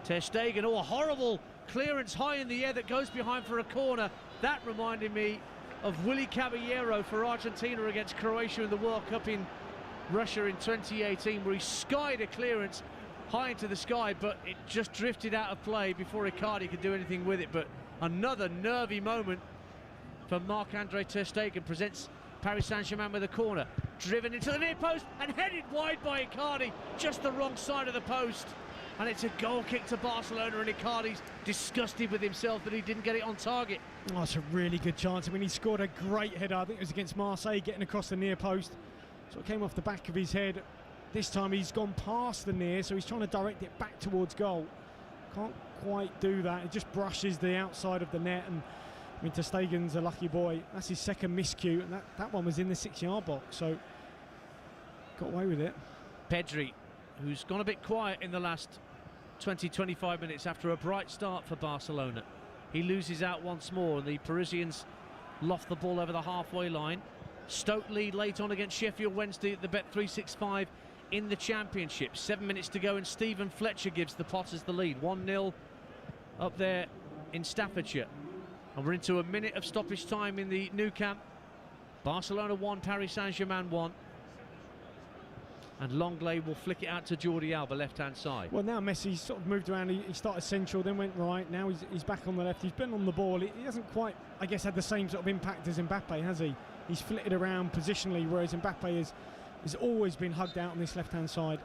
Speaker 3: Ter Stegen, a horrible clearance high in the air that goes behind for a corner. That reminded me of Willy Caballero for Argentina against Croatia in the World Cup in Russia in 2018, where he skied a clearance high into the sky, but it just drifted out of play before Icardi could do anything with it. But another nervy moment for Marc-Andre Ter Stegen presents Paris Saint-Germain with a corner, driven into the near post and headed wide by Icardi, just the wrong side of the post. And it's a goal kick to Barcelona, and Icardi's disgusted with himself that he didn't get it on target. Oh, it's a really good chance. I mean, he scored a great header. I think it was against Marseille, getting across the near post. So it came off the back of his head. This time he's gone past the near, so he's trying to direct it back towards goal. Can't quite do that. It just brushes the outside of the net, and I mean, Ter Stegen's a lucky boy. That's his second miscue, and that one was in the 6-yard box, so got away with it. Pedri, who's gone a bit quiet in the last 20-25 minutes after a bright start for Barcelona. He loses out once more, and the Parisians loft the ball over the halfway line. Stoke lead late on against Sheffield Wednesday at the Bet365 in the Championship. 7 minutes to go, and Stephen Fletcher gives the Potters the lead. 1-0 up there in Staffordshire. And we're into a minute of stoppage time in the Nou Camp. Barcelona 1, Paris Saint-Germain 1. And Longley will flick it out to Jordi Alba, left-hand side. Well, now Messi's sort of moved around. He started central, then went right. Now he's back on the left. He's been on the ball. He hasn't quite, I guess, had the same sort of impact as Mbappe, has he? He's flitted around positionally, whereas Mbappe has always been hugged out on this left-hand side.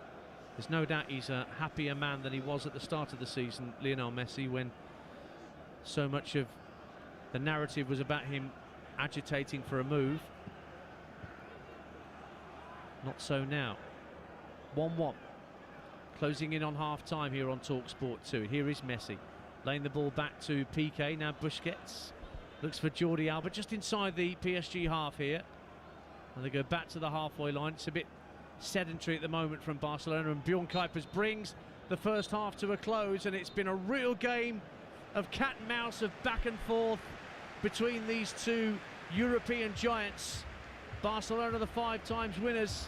Speaker 3: There's no doubt he's a happier man than he was at the start of the season, Lionel Messi, when so much of the narrative was about him agitating for a move. Not so now. 1-1. Closing in on half-time here on TalkSport 2. Here is Messi, laying the ball back to Piqué. Now Busquets looks for Jordi Alba, just inside the PSG half here. And they go back to the halfway line. It's a bit sedentary at the moment from Barcelona, and Bjorn Kuipers brings the first half to a close, and it's been a real game of cat and mouse, of back and forth between these two European giants. Barcelona, the 5 times winners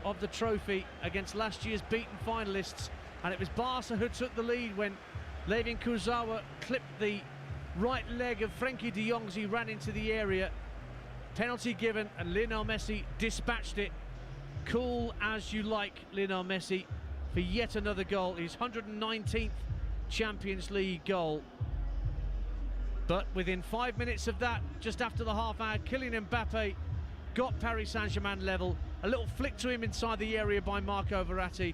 Speaker 3: of the trophy, against last year's beaten finalists, and it was Barca who took the lead when Layvin Kurzawa clipped the right leg of Frenkie de Jong as he ran into the area. Penalty given, and Lionel Messi dispatched it. Cool as you like, Lionel Messi, for yet another goal, his 119th Champions League goal. But within 5 minutes of that, just after the half hour, Kylian Mbappe got Paris Saint-Germain level. A little flick to him inside the area by Marco Verratti.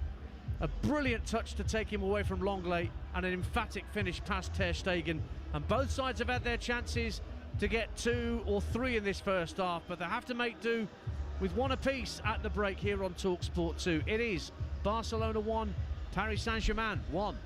Speaker 3: A brilliant touch to take him away from Longley, and an emphatic finish past Ter Stegen. And both sides have had their chances to get 2 or 3 in this first half, but they have to make do with 1 apiece at the break here on TalkSport 2. It is Barcelona 1, Paris Saint-Germain 1.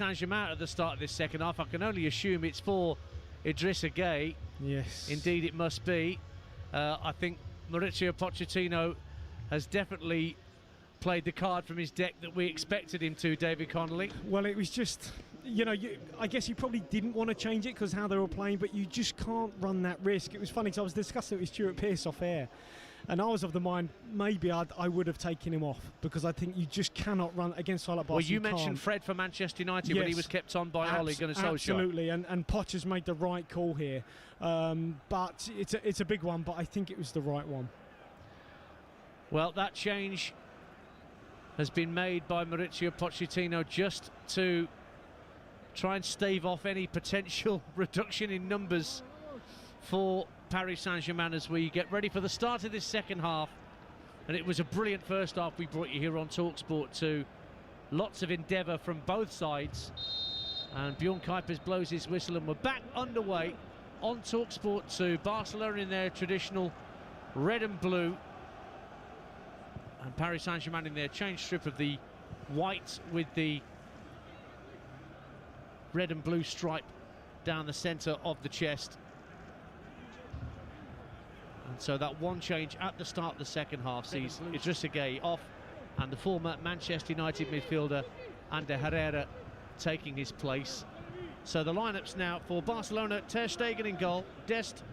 Speaker 3: Saint-Germain at the start of this second half. I can only assume it's for Idrissa Gueye.
Speaker 1: Yes.
Speaker 3: Indeed it must be. I think Mauricio Pochettino has definitely played the card from his deck that we expected him to, David Connolly.
Speaker 1: Well, it was just, I guess you probably didn't want to change it because how they were playing, but you just can't run that risk. It was funny because I was discussing it with Stuart Pearce off air, and I was of the mind maybe I would have taken him off because I think you just cannot run against Barcelona.
Speaker 3: Well, you mentioned Fred for Manchester United when he was kept on by Ole Gunnar Solskjaer.
Speaker 1: Absolutely, and Poch has made the right call here. But it's a big one, but I think it was the right one.
Speaker 3: Well, that change has been made by Mauricio Pochettino just to try and stave off any potential reduction in numbers for Paris Saint-Germain as we get ready for the start of this second half. And it was a brilliant first half we brought you here on TalkSport 2. Lots of endeavour from both sides. And Bjorn Kuipers blows his whistle and we're back underway on TalkSport 2. Barcelona in their traditional red and blue, and Paris Saint-Germain in their change strip of the white with the red and blue stripe down the centre of the chest. And so that one change at the start of the second half sees Idrissa Gueye off and the former Manchester United midfielder Ander Herrera taking his place. So the lineups now for Barcelona: Ter Stegen in goal, Dest,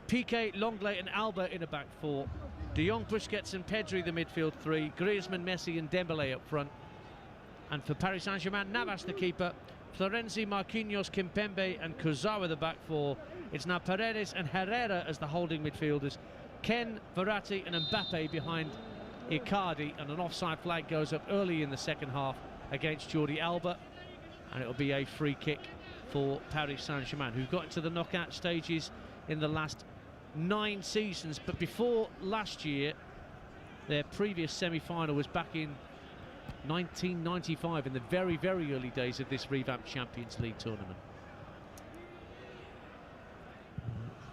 Speaker 3: Piqué, Lenglet and Alba in a back four, De Jong, Busquets and Pedri the midfield three, Griezmann, Messi and Dembélé up front. And for Paris Saint-Germain, Navas the keeper, Florenzi, Marquinhos, Kimpembe and Kurzawa the back four. It's now Paredes and Herrera as the holding midfielders, Ken, Verratti and Mbappe behind Icardi, and an offside flag goes up early in the second half against Jordi Alba, and it'll be a free kick for Paris Saint-Germain, who got into the knockout stages in the last 9 seasons, but before last year their previous semi-final was back in 1995, in the very, very early days of this revamped Champions League tournament.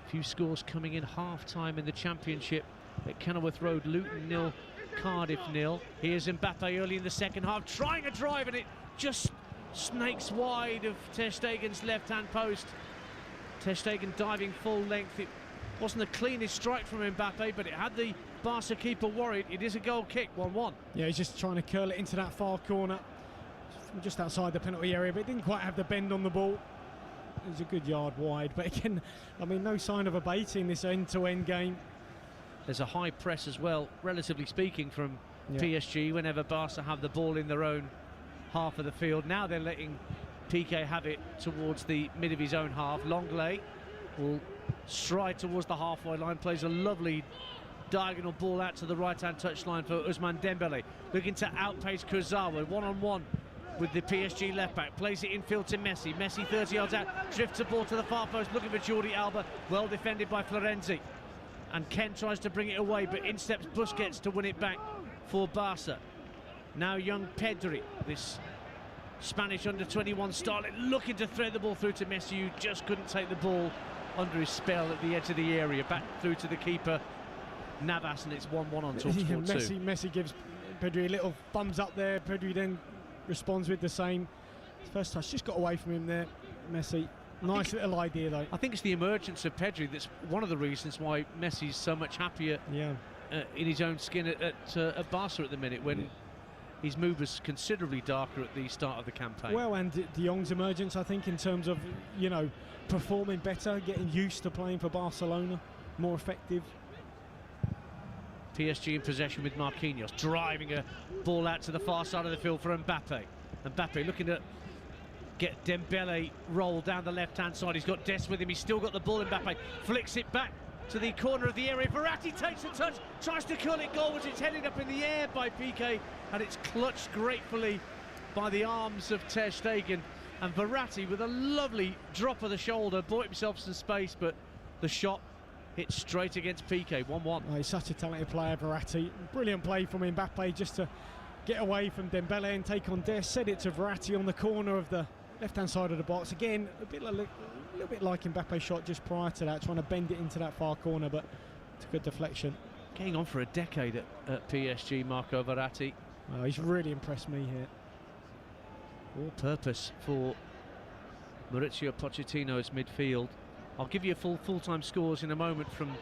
Speaker 3: A few scores coming in half-time in the Championship at Kenilworth Road. Luton 0, Cardiff 0. Here's Mbappe early in the second half, trying a drive, and it just snakes wide of Ter Stegen's left-hand post. Ter Stegen diving full length. It wasn't the cleanest strike from Mbappe, but it had the Barca keeper worried. It is a goal kick, 1-1.
Speaker 1: Yeah, he's just trying to curl it into that far corner from just outside the penalty area, but it didn't quite have the bend on the ball. It was a good yard wide, but again, I mean, no sign of abating this end-to-end game.
Speaker 3: There's a high press as well, relatively speaking, from PSG whenever Barca have the ball in their own half of the field. Now they're letting Piqué have it towards the mid of his own half. Lenglet will stride towards the halfway line, plays a lovely diagonal ball out to the right-hand touchline for Ousmane Dembélé, looking to outpace Kurzawa, one-on-one with the PSG left-back, plays it infield to Messi. Messi 30 yards out, drifts the ball to the far post, looking for Jordi Alba, well defended by Florenzi. And Ken tries to bring it away, but in steps Busquets to win it back for Barca. Now young Pedri, this Spanish under-21 starlet, looking to thread the ball through to Messi, who just couldn't take the ball under his spell at the edge of the area. Back through to the keeper, Navas, and it's 1-1 on TalkSport 2.
Speaker 1: Messi gives Pedri a little thumbs up there. Pedri then responds with the same. First touch just got away from him there, Messi. Nice little idea though.
Speaker 3: I think it's the emergence of Pedri that's one of the reasons why Messi's so much happier in his own skin at Barca at the minute, when his move was considerably darker at the start of the campaign. Well,
Speaker 1: and De Jong's emergence, I think, in terms of, performing better, getting used to playing for Barcelona, more effective.
Speaker 3: PSG in possession with Marquinhos, driving a ball out to the far side of the field for Mbappe. Mbappe looking to get Dembélé rolled down the left-hand side. He's got Dest with him. He's still got the ball. Mbappe flicks it back to the corner of the area. Verratti takes a touch, tries to curl it goalwards. It's headed up in the air by Piqué, and it's clutched gratefully by the arms of Ter Stegen. And Verratti, with a lovely drop of the shoulder, bought himself some space, but the shot hit straight against Piqué. 1-1.
Speaker 1: Oh, he's such a talented player, Verratti. Brilliant play from Mbappe just to get away from Dembélé and take on Dest. Set it to Verratti on the corner of the left-hand side of the box. Again, a little bit like Mbappe's shot just prior to that, trying to bend it into that far corner, but it's a good deflection.
Speaker 3: Getting on for a decade at PSG, Marco Verratti.
Speaker 1: Oh, he's really impressed me here.
Speaker 3: All purpose for Mauricio Pochettino's midfield. I'll give you full-time scores in a moment from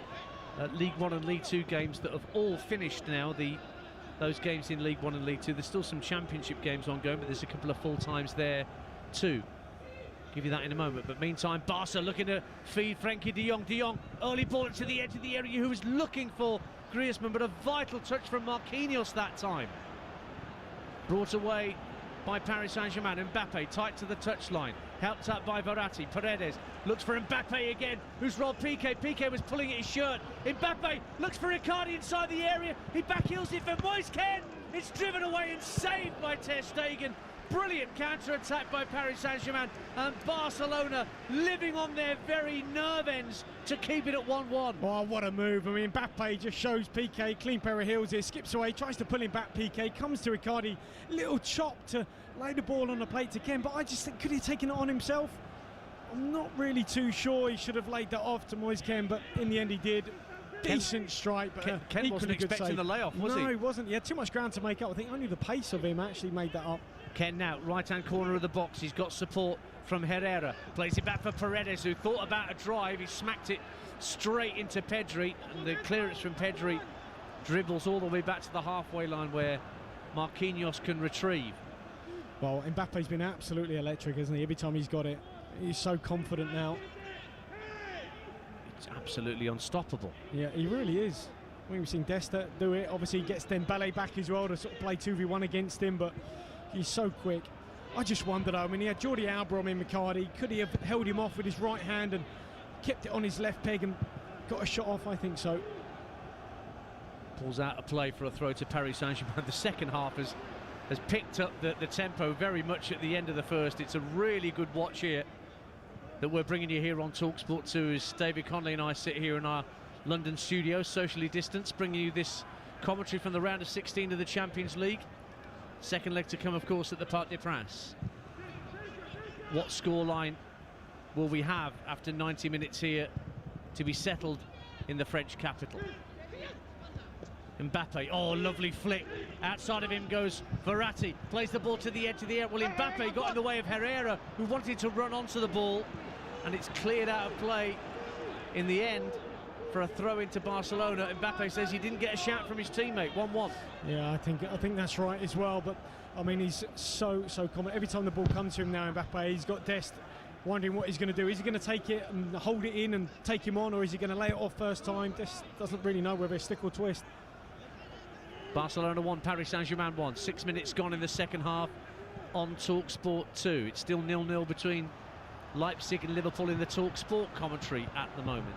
Speaker 3: League One and League Two games that have all finished now. Those games in League One and League Two. There's still some Championship games ongoing, but there's a couple of full times there too. Give you that in a moment. But meantime, Barca looking to feed Frankie de Jong. De Jong, early ball to the edge of the area, who was looking for Griezmann, but a vital touch from Marquinhos that time. Brought away by Paris Saint-Germain. Mbappe tight to the touchline, helped up by Verratti. Paredes looks for Mbappe again, who's rolled Piqué. Piqué was pulling at his shirt. Mbappe looks for Icardi inside the area. He backheels it for Moise Kean. It's driven away and saved by Ter Stegen. Brilliant counter-attack by Paris Saint-Germain, and Barcelona living on their very nerve ends to keep it at 1-1.
Speaker 1: Oh, what a move. I mean, Mbappe just shows Piqué, clean pair of heels here, skips away, tries to pull him back. Piqué comes to Icardi, little chop to lay the ball on the plate to Ken, but I just think, could he have taken it on himself? I'm not really too sure. He should have laid that off to Moise Kean, but in the end he did. Decent strike, but
Speaker 3: Ken wasn't expecting the layoff, was he?
Speaker 1: No, he wasn't. He had too much ground to make up. I think only the pace of him actually made that up.
Speaker 3: Ken now, right-hand corner of the box. He's got support from Herrera. Plays it back for Paredes, who thought about a drive. He smacked it straight into Pedri, and the clearance from Pedri dribbles all the way back to the halfway line where Marquinhos can retrieve.
Speaker 1: Well, Mbappe's been absolutely electric, hasn't he? Every time he's got it, he's so confident now.
Speaker 3: It's absolutely unstoppable.
Speaker 1: Yeah, he really is. We've seen Desta do it. Obviously, he gets Dembele back as well to sort of play 2v1 against him, but he's so quick. I just wondered, I mean, he had Jordi Alba on him, McCarty. Could he have held him off with his right hand and kept it on his left peg and got a shot off? I think so.
Speaker 3: Pulls out a play for a throw to Paris Saint-Germain. The second half has picked up the tempo very much at the end of the first. It's a really good watch here that we're bringing you here on TalkSport 2 as David Conley and I sit here in our London studio, socially distanced, bringing you this commentary from the round of 16 of the Champions League. Second leg to come, of course, at the Parc des Princes. What scoreline will we have after 90 minutes here to be settled in the French capital? Mbappe, oh, lovely flick. Outside of him goes Verratti, plays the ball to the edge of the air. Well, Mbappe got in the way of Herrera, who wanted to run onto the ball, and it's cleared out of play in the end for a throw into Barcelona. Mbappe says he didn't get a shout from his teammate. 1-1.
Speaker 1: Yeah, I think that's right as well, but I mean, he's so common. Every time the ball comes to him now, Mbappe, he's got Dest wondering what he's going to do. Is he going to take it and hold it in and take him on, or is he going to lay it off first time? Dest doesn't really know whether it's stick or twist.
Speaker 3: Barcelona 1, Paris Saint-Germain 1. 6 minutes gone in the second half on TalkSport 2. It's still 0-0 between Leipzig and Liverpool in the TalkSport commentary at the moment.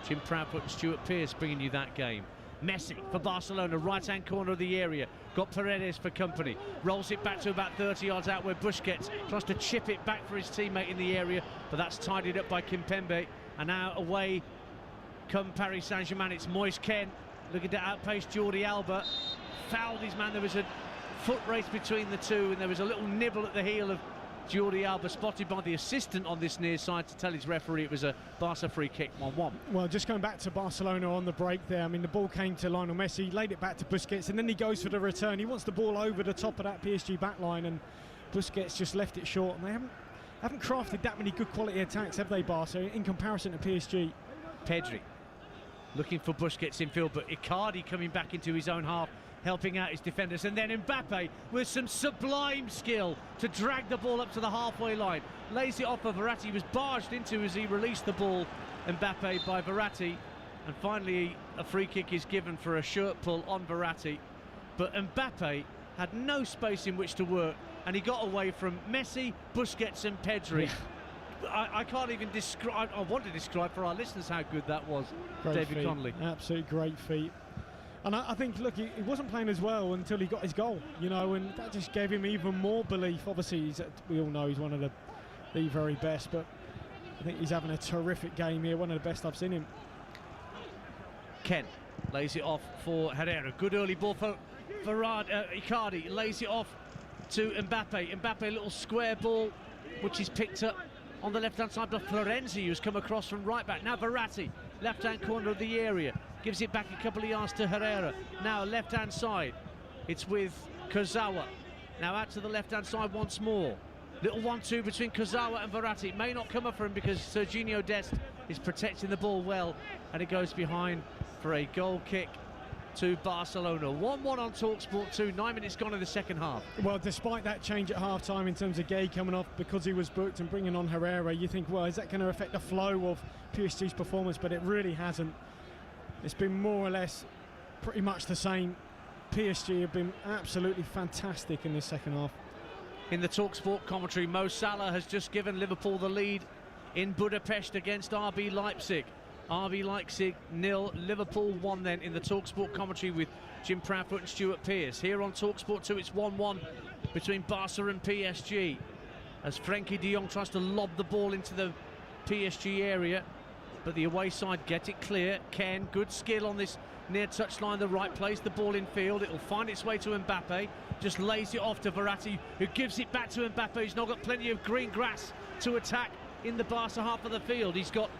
Speaker 3: Jim Proudfoot and Stuart Pearce bringing you that game. Messi for Barcelona, right-hand corner of the area. Got Paredes for company. Rolls it back to about 30 yards out where Busquets tries to chip it back for his teammate in the area, but that's tidied up by Kimpembe. And now away come Paris Saint-Germain. It's Moise Kean looking to outpace Jordi Alba. Fouled his man. There was a foot race between the two, and there was a little nibble at the heel of Jordi Alba, spotted by the assistant on this near side to tell his referee it was a Barca free kick. 1-1.
Speaker 1: Well, just going back to Barcelona on the break there, I mean, the ball came to Lionel Messi, laid it back to Busquets, and then he goes for the return. He wants the ball over the top of that PSG back line, and Busquets just left it short. And they haven't crafted that many good quality attacks, have they, Barca, in comparison to PSG?
Speaker 3: Pedri looking for Busquets in field, but Icardi coming back into his own half, helping out his defenders, and then Mbappe with some sublime skill to drag the ball up to the halfway line, lays it off of Verratti. He was barged into as he released the ball, Mbappe, by Verratti, and finally a free kick is given for a shirt pull on Verratti, but Mbappe had no space in which to work, and he got away from Messi, Busquets and Pedri. Yeah. I can't even describe. I want to describe for our listeners how good that was.
Speaker 1: Great
Speaker 3: David
Speaker 1: feat.
Speaker 3: Connolly.
Speaker 1: Absolutely great feat. And I think, look, he wasn't playing as well until he got his goal, you know, and that just gave him even more belief. Obviously, we all know he's one of the very best, but I think he's having a terrific game here, one of the best I've seen him.
Speaker 3: Ken lays it off for Herrera. Good early ball for Icardi, lays it off to Mbappe. Mbappe, a little square ball, which is picked up on the left-hand side by Florenzi, who's come across from right-back. Now Verratti, left-hand corner of the area, gives it back a couple of yards to Herrera. Now left-hand side, it's with Kurzawa. Now out to the left-hand side once more. Little 1-2 between Kurzawa and Verratti. It may not come up for him because Serginho Dest is protecting the ball well, and it goes behind for a goal kick to Barcelona. 1-1 on TalkSport 2, 9 minutes gone in the second half.
Speaker 1: Well, despite that change at half-time in terms of Gay coming off because he was booked and bringing on Herrera, you think, well, is that going to affect the flow of PSG's performance? But it really hasn't. It's been more or less pretty much the same. PSG have been absolutely fantastic in this second half.
Speaker 3: In the TalkSport commentary, Mo Salah has just given Liverpool the lead in Budapest against RB Leipzig. RB Leipzig 0, Liverpool 1 then in the TalkSport commentary with Jim Proudfoot and Stuart Pearce. Here on TalkSport 2, it's 1-1 between Barca and PSG as Frenkie de Jong tries to lob the ball into the PSG area, but the away side get it clear. Ken, good skill on this near touchline, the right place, the ball in field. It'll find its way to Mbappe, just lays it off to Verratti, who gives it back to Mbappe. He's now got plenty of green grass to attack in the Barca half of the field. He's got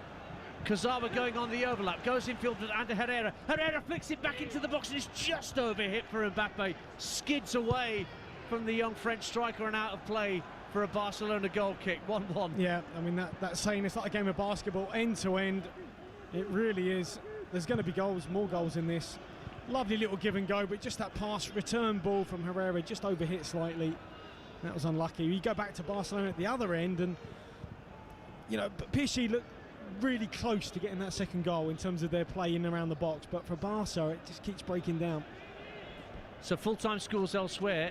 Speaker 3: Kurzawa going on the overlap, goes in field under Herrera. Herrera flicks it back into the box and it's just overhit for Mbappe. Skids away from the young French striker and out of play for a Barcelona goal kick. 1-1.
Speaker 1: Yeah, I mean, that's saying it's like a game of basketball, end to end. It really is. There's going to be goals, more goals in this. Lovely little give and go, but just that pass return ball from Herrera just overhit slightly. That was unlucky. You go back to Barcelona at the other end, and you know, PSG look really close to getting that second goal in terms of their play in and around the box, but for Barca it just keeps breaking down.
Speaker 3: So full-time scores elsewhere.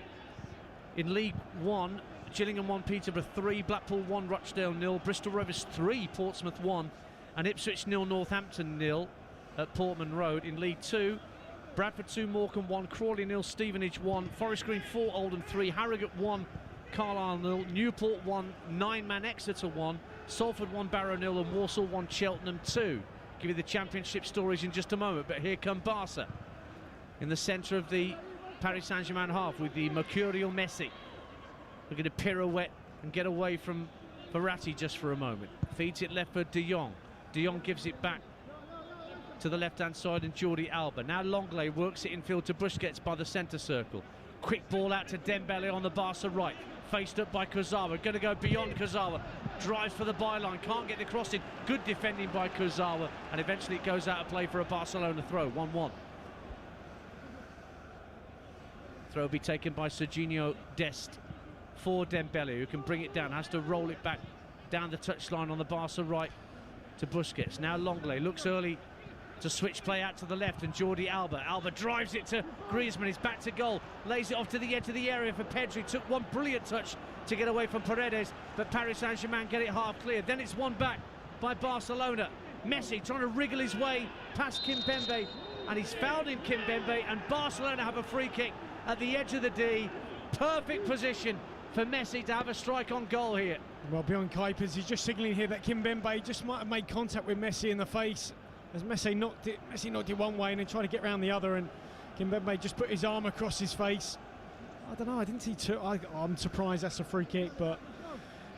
Speaker 3: In League 1, Gillingham 1, Peterborough 3, Blackpool 1, Rochdale 0, Bristol Rovers 3, Portsmouth 1, and Ipswich 0, Northampton 0 at Portman Road. In League 2, Bradford 2, Morecambe 1, Crawley 0, Stevenage 1, Forest Green 4, Oldham 3, Harrogate 1, Carlisle 0, Newport 1, 9-man Exeter 1, Salford 1, Barrow 0, and Walsall 1, Cheltenham 2. Give you the championship stories in just a moment, but here come Barca in the centre of the Paris Saint-Germain half with the mercurial Messi. Looking to pirouette and get away from Verratti just for a moment. Feeds it left for De Jong. De Jong gives it back to the left-hand side and Jordi Alba. Now Longley works it infield to Busquets by the centre circle. Quick ball out to Dembele on the Barca right. Faced up by Kurzawa, going to go beyond Kurzawa. Drives for the byline, can't get the crossing. Good defending by Kurzawa, and eventually it goes out of play for a Barcelona throw. 1-1. Throw will be taken by Serginho Dest for Dembele, who can bring it down. Has to roll it back down the touchline on the Barca right to Busquets. Now Longley looks early to switch play out to the left, and Jordi Alba. Alba drives it to Griezmann, he's back to goal, lays it off to the edge of the area for Pedri. Took one brilliant touch to get away from Paredes, but Paris Saint-Germain get it half clear. Then it's won back by Barcelona. Messi trying to wriggle his way past Kimpembe, and he's fouled in Kimpembe, and Barcelona have a free kick at the edge of the D. Perfect position for Messi to have a strike on goal here.
Speaker 1: Well, beyond Kuipers, he's just signalling here that Kimpembe just might have made contact with Messi in the face. As Messi knocked it one way and then tried to get around the other, and Kimpembe just put his arm across his face. I don't know, I didn't see two. I'm surprised that's a free kick, but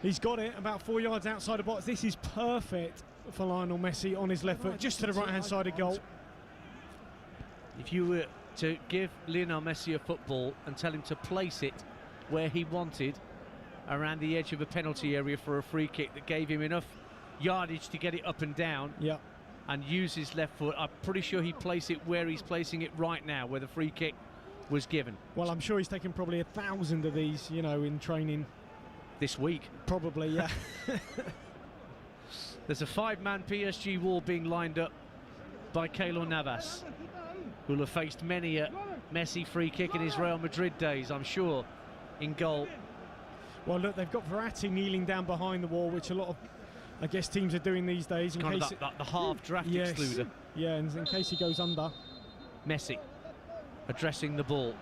Speaker 1: he's got it about 4 yards outside the box. This is perfect for Lionel Messi on his left foot, just to the right-hand side of goal.
Speaker 3: If you were to give Lionel Messi a football and tell him to place it where he wanted, around the edge of a penalty area for a free kick that gave him enough yardage to get it up and down, and use his left foot, I'm pretty sure he'd place it where he's placing it right now, where the free kick was given.
Speaker 1: Well, I'm sure he's taken probably 1,000 of these, you know, in training.
Speaker 3: This week?
Speaker 1: Probably, yeah.
Speaker 3: There's a 5-man PSG wall being lined up by Keylor Navas, who'll have faced many a Messi free kick in his Real Madrid days, I'm sure, in goal.
Speaker 1: Well, look, they've got Verratti kneeling down behind the wall, which a lot of, I guess, teams are doing these days. In
Speaker 3: kind
Speaker 1: case
Speaker 3: of the half draft excluder.
Speaker 1: Yeah, and in case he goes under.
Speaker 3: Messi addressing the ball.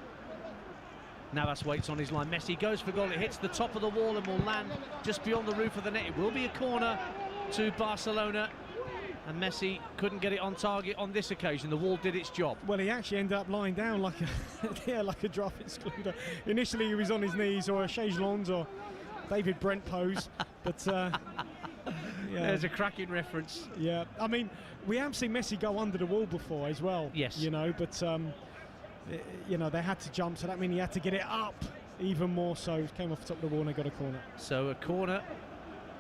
Speaker 3: Navas waits on his line. Messi goes for goal. It hits the top of the wall and will land just beyond the roof of the net. It will be a corner to Barcelona, and Messi couldn't get it on target on this occasion. The wall did its job.
Speaker 1: Well, he actually ended up lying down like a like a draft excluder. Initially, he was on his knees, or a chaise longue, or David Brent pose, but. Yeah.
Speaker 3: There's a cracking reference.
Speaker 1: Yeah, I mean, we have seen Messi go under the wall before as well.
Speaker 3: Yes.
Speaker 1: You know, but you know, they had to jump, so that means he had to get it up even more so. Came off the top of the wall and they got a corner.
Speaker 3: So a corner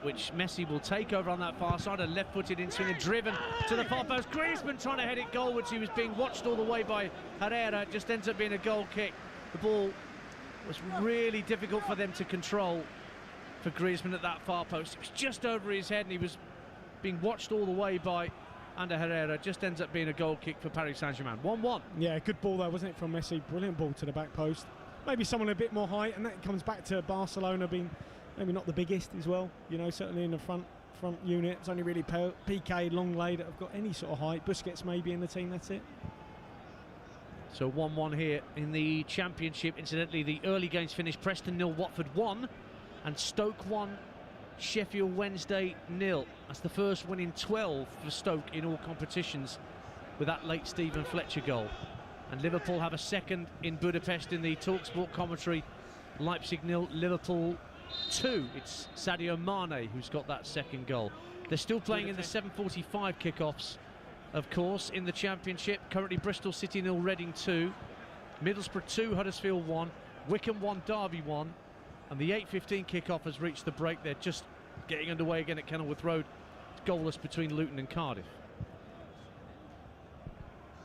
Speaker 3: which Messi will take over on that far side, and left-footed in swing and driven to the far post. Griezmann trying to head it goalwards. He was being watched all the way by Herrera. It just ends up being a goal kick. The ball was really difficult for them to control for Griezmann at that far post. It was just over his head and he was being watched all the way by Ander Herrera. Just ends up being a goal kick for Paris Saint-Germain. 1-1.
Speaker 1: Yeah, good ball there, wasn't it, from Messi? Brilliant ball to the back post. Maybe someone a bit more height, and that comes back to Barcelona being maybe not the biggest as well. You know, certainly in the front unit. It's only really PK, Longley that have got any sort of height. Busquets maybe in the team, that's it.
Speaker 3: So 1-1 here in the Championship. Incidentally, the early games finished Preston 0, Watford 1, and Stoke 1, Sheffield Wednesday 0. That's the first win in 12 for Stoke in all competitions, with that late Stephen Fletcher goal. And Liverpool have a second in Budapest in the TalkSport commentary. Leipzig 0, Liverpool 2. It's Sadio Mane who's got that second goal. They're still playing in the 7:45 kickoffs, of course, in the Championship. Currently Bristol City 0, Reading 2, Middlesbrough 2, Huddersfield 1, Wycombe 1, Derby 1, and the 8:15 kickoff has reached the break. They're just getting underway again at Kenilworth Road. It's goalless between Luton and Cardiff.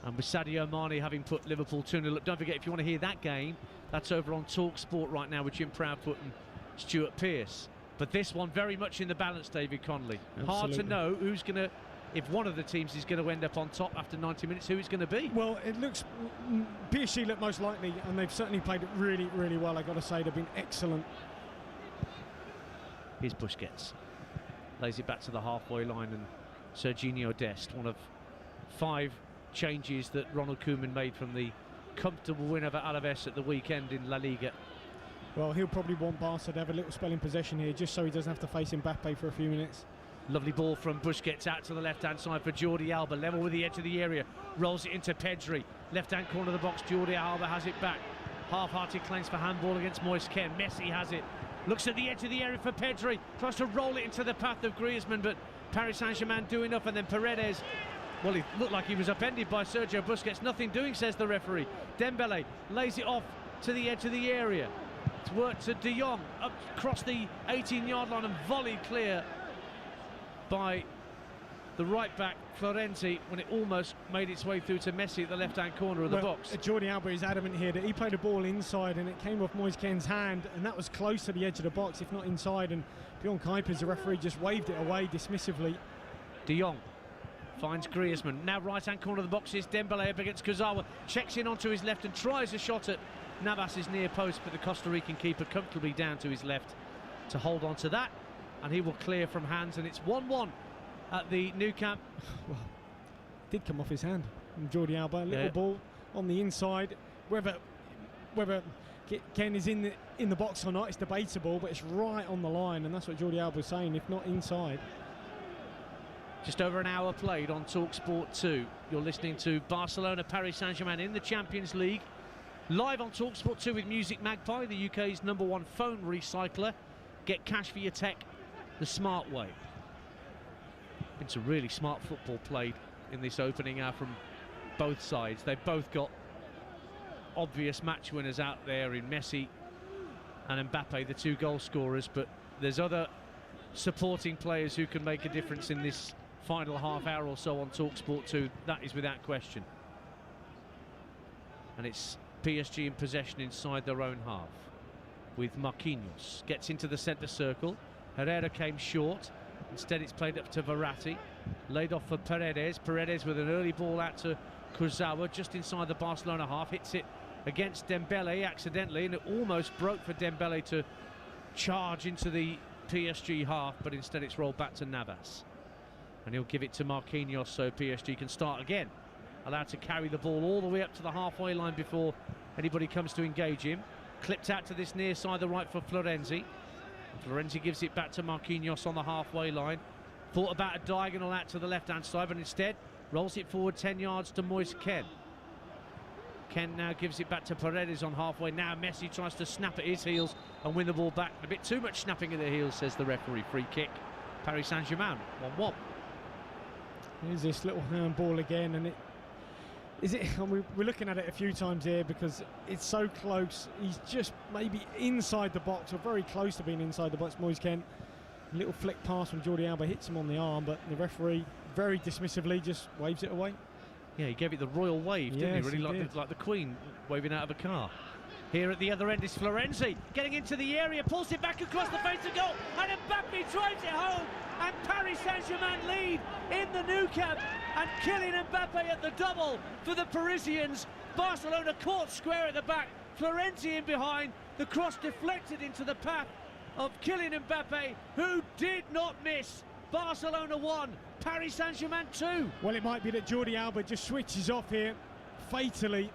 Speaker 3: And with Sadio Mane having put Liverpool 2-0 up. Don't forget, if you want to hear that game, that's over on TalkSport right now with Jim Proudfoot and Stuart Pearce. But this one very much in the balance, David Connolly.
Speaker 1: Absolutely.
Speaker 3: Hard to know who's going to, if one of the teams is going to end up on top after 90 minutes, who it's going to be.
Speaker 1: Well, it looks, PSG look most likely, and they've certainly played it really, really well. I've got to say, they've been excellent.
Speaker 3: Here's Busquets. Lays it back to the halfway line, and Serginho Dest, one of 5 changes that Ronald Koeman made from the comfortable win over Alaves at the weekend in La Liga.
Speaker 1: Well, he'll probably want Barca to have a little spell in possession here, just so he doesn't have to face Mbappe for a few minutes.
Speaker 3: Lovely ball from Busquets out to the left-hand side for Jordi Alba, level with the edge of the area, rolls it into Pedri, left-hand corner of the box. Jordi Alba has it back. Half-hearted claims for handball against Moise Kean. Messi has it, looks at the edge of the area for Pedri, tries to roll it into the path of Griezmann, but Paris Saint-Germain do enough, and then Paredes, well, he looked like he was upended by Sergio Busquets. Nothing doing, says the referee. Dembele lays it off to the edge of the area. It's worked to De Jong up across the 18-yard line and volleyed clear by the right back Florenzi when it almost made its way through to Messi at the left-hand corner of the box.
Speaker 1: Jordi Alba is adamant here that he played a ball inside and it came off Moise Kean's hand, and that was close to the edge of the box, if not inside, and Bjorn Kuipers, the referee, just waved it away dismissively.
Speaker 3: De Jong finds Griezmann. Now right-hand corner of the box is Dembele up against Kurzawa. Checks in onto his left and tries a shot at Navas's near post, but the Costa Rican keeper comfortably down to his left to hold on to that, and he will clear from hands, and it's 1-1 at the Nou Camp.
Speaker 1: Well, did come off his hand from Jordi Alba. A little ball on the inside. Whether Ken is in the box or not, it's debatable, but it's right on the line, and that's what Jordi Alba was saying, if not inside.
Speaker 3: Just over an hour played on TalkSport 2. You're listening to Barcelona, Paris Saint-Germain in the Champions League. Live on TalkSport 2 with Music Magpie, the UK's #1 phone recycler. Get cash for your tech the smart way. Been some really smart football played in this opening hour from both sides. They've both got obvious match winners out there in Messi and Mbappe, the 2 goal scorers, but there's other supporting players who can make a difference in this final half hour or so on TalkSport 2. That is without question. And it's PSG in possession inside their own half, with Marquinhos. Gets into the centre circle. Herrera came short. Instead it's played up to Verratti. Laid off for Paredes. Paredes with an early ball out to Kurzawa, just inside the Barcelona half. Hits it against Dembele accidentally, and it almost broke for Dembele to charge into the PSG half, but instead it's rolled back to Navas. And he'll give it to Marquinhos so PSG can start again. Allowed to carry the ball all the way up to the halfway line before anybody comes to engage him. Clipped out to this near side, the right for Florenzi. Florenzi gives it back to Marquinhos on the halfway line. Thought about a diagonal out to the left-hand side, but instead rolls it forward 10 yards to Moise Kean. Kean now gives it back to Paredes on halfway. Now Messi tries to snap at his heels and win the ball back. A bit too much snapping at the heels, says the referee. Free kick, Paris Saint-Germain, 1-1.
Speaker 1: Here's this little handball again, and Is it? We're looking at it a few times here because it's so close. He's just maybe inside the box or very close to being inside the box. Moise Kent, a little flick pass from Jordi Alba hits him on the arm, but the referee very dismissively just waves it away.
Speaker 3: Yeah, he gave it the royal wave, didn't he? Really, like the Queen waving out of a car. Here at the other end is Florenzi, getting into the area, pulls it back across the face of goal, and Mbappe drives it home, and Paris Saint-Germain lead in the Nou Camp, and Kylian Mbappe at the double for the Parisians. Barcelona caught square at the back, Florenzi in behind, the cross deflected into the path of Kylian Mbappe, who did not miss. Barcelona 1, Paris Saint-Germain 2.
Speaker 1: Well, it might be that Jordi Alba just switches off here, fatally,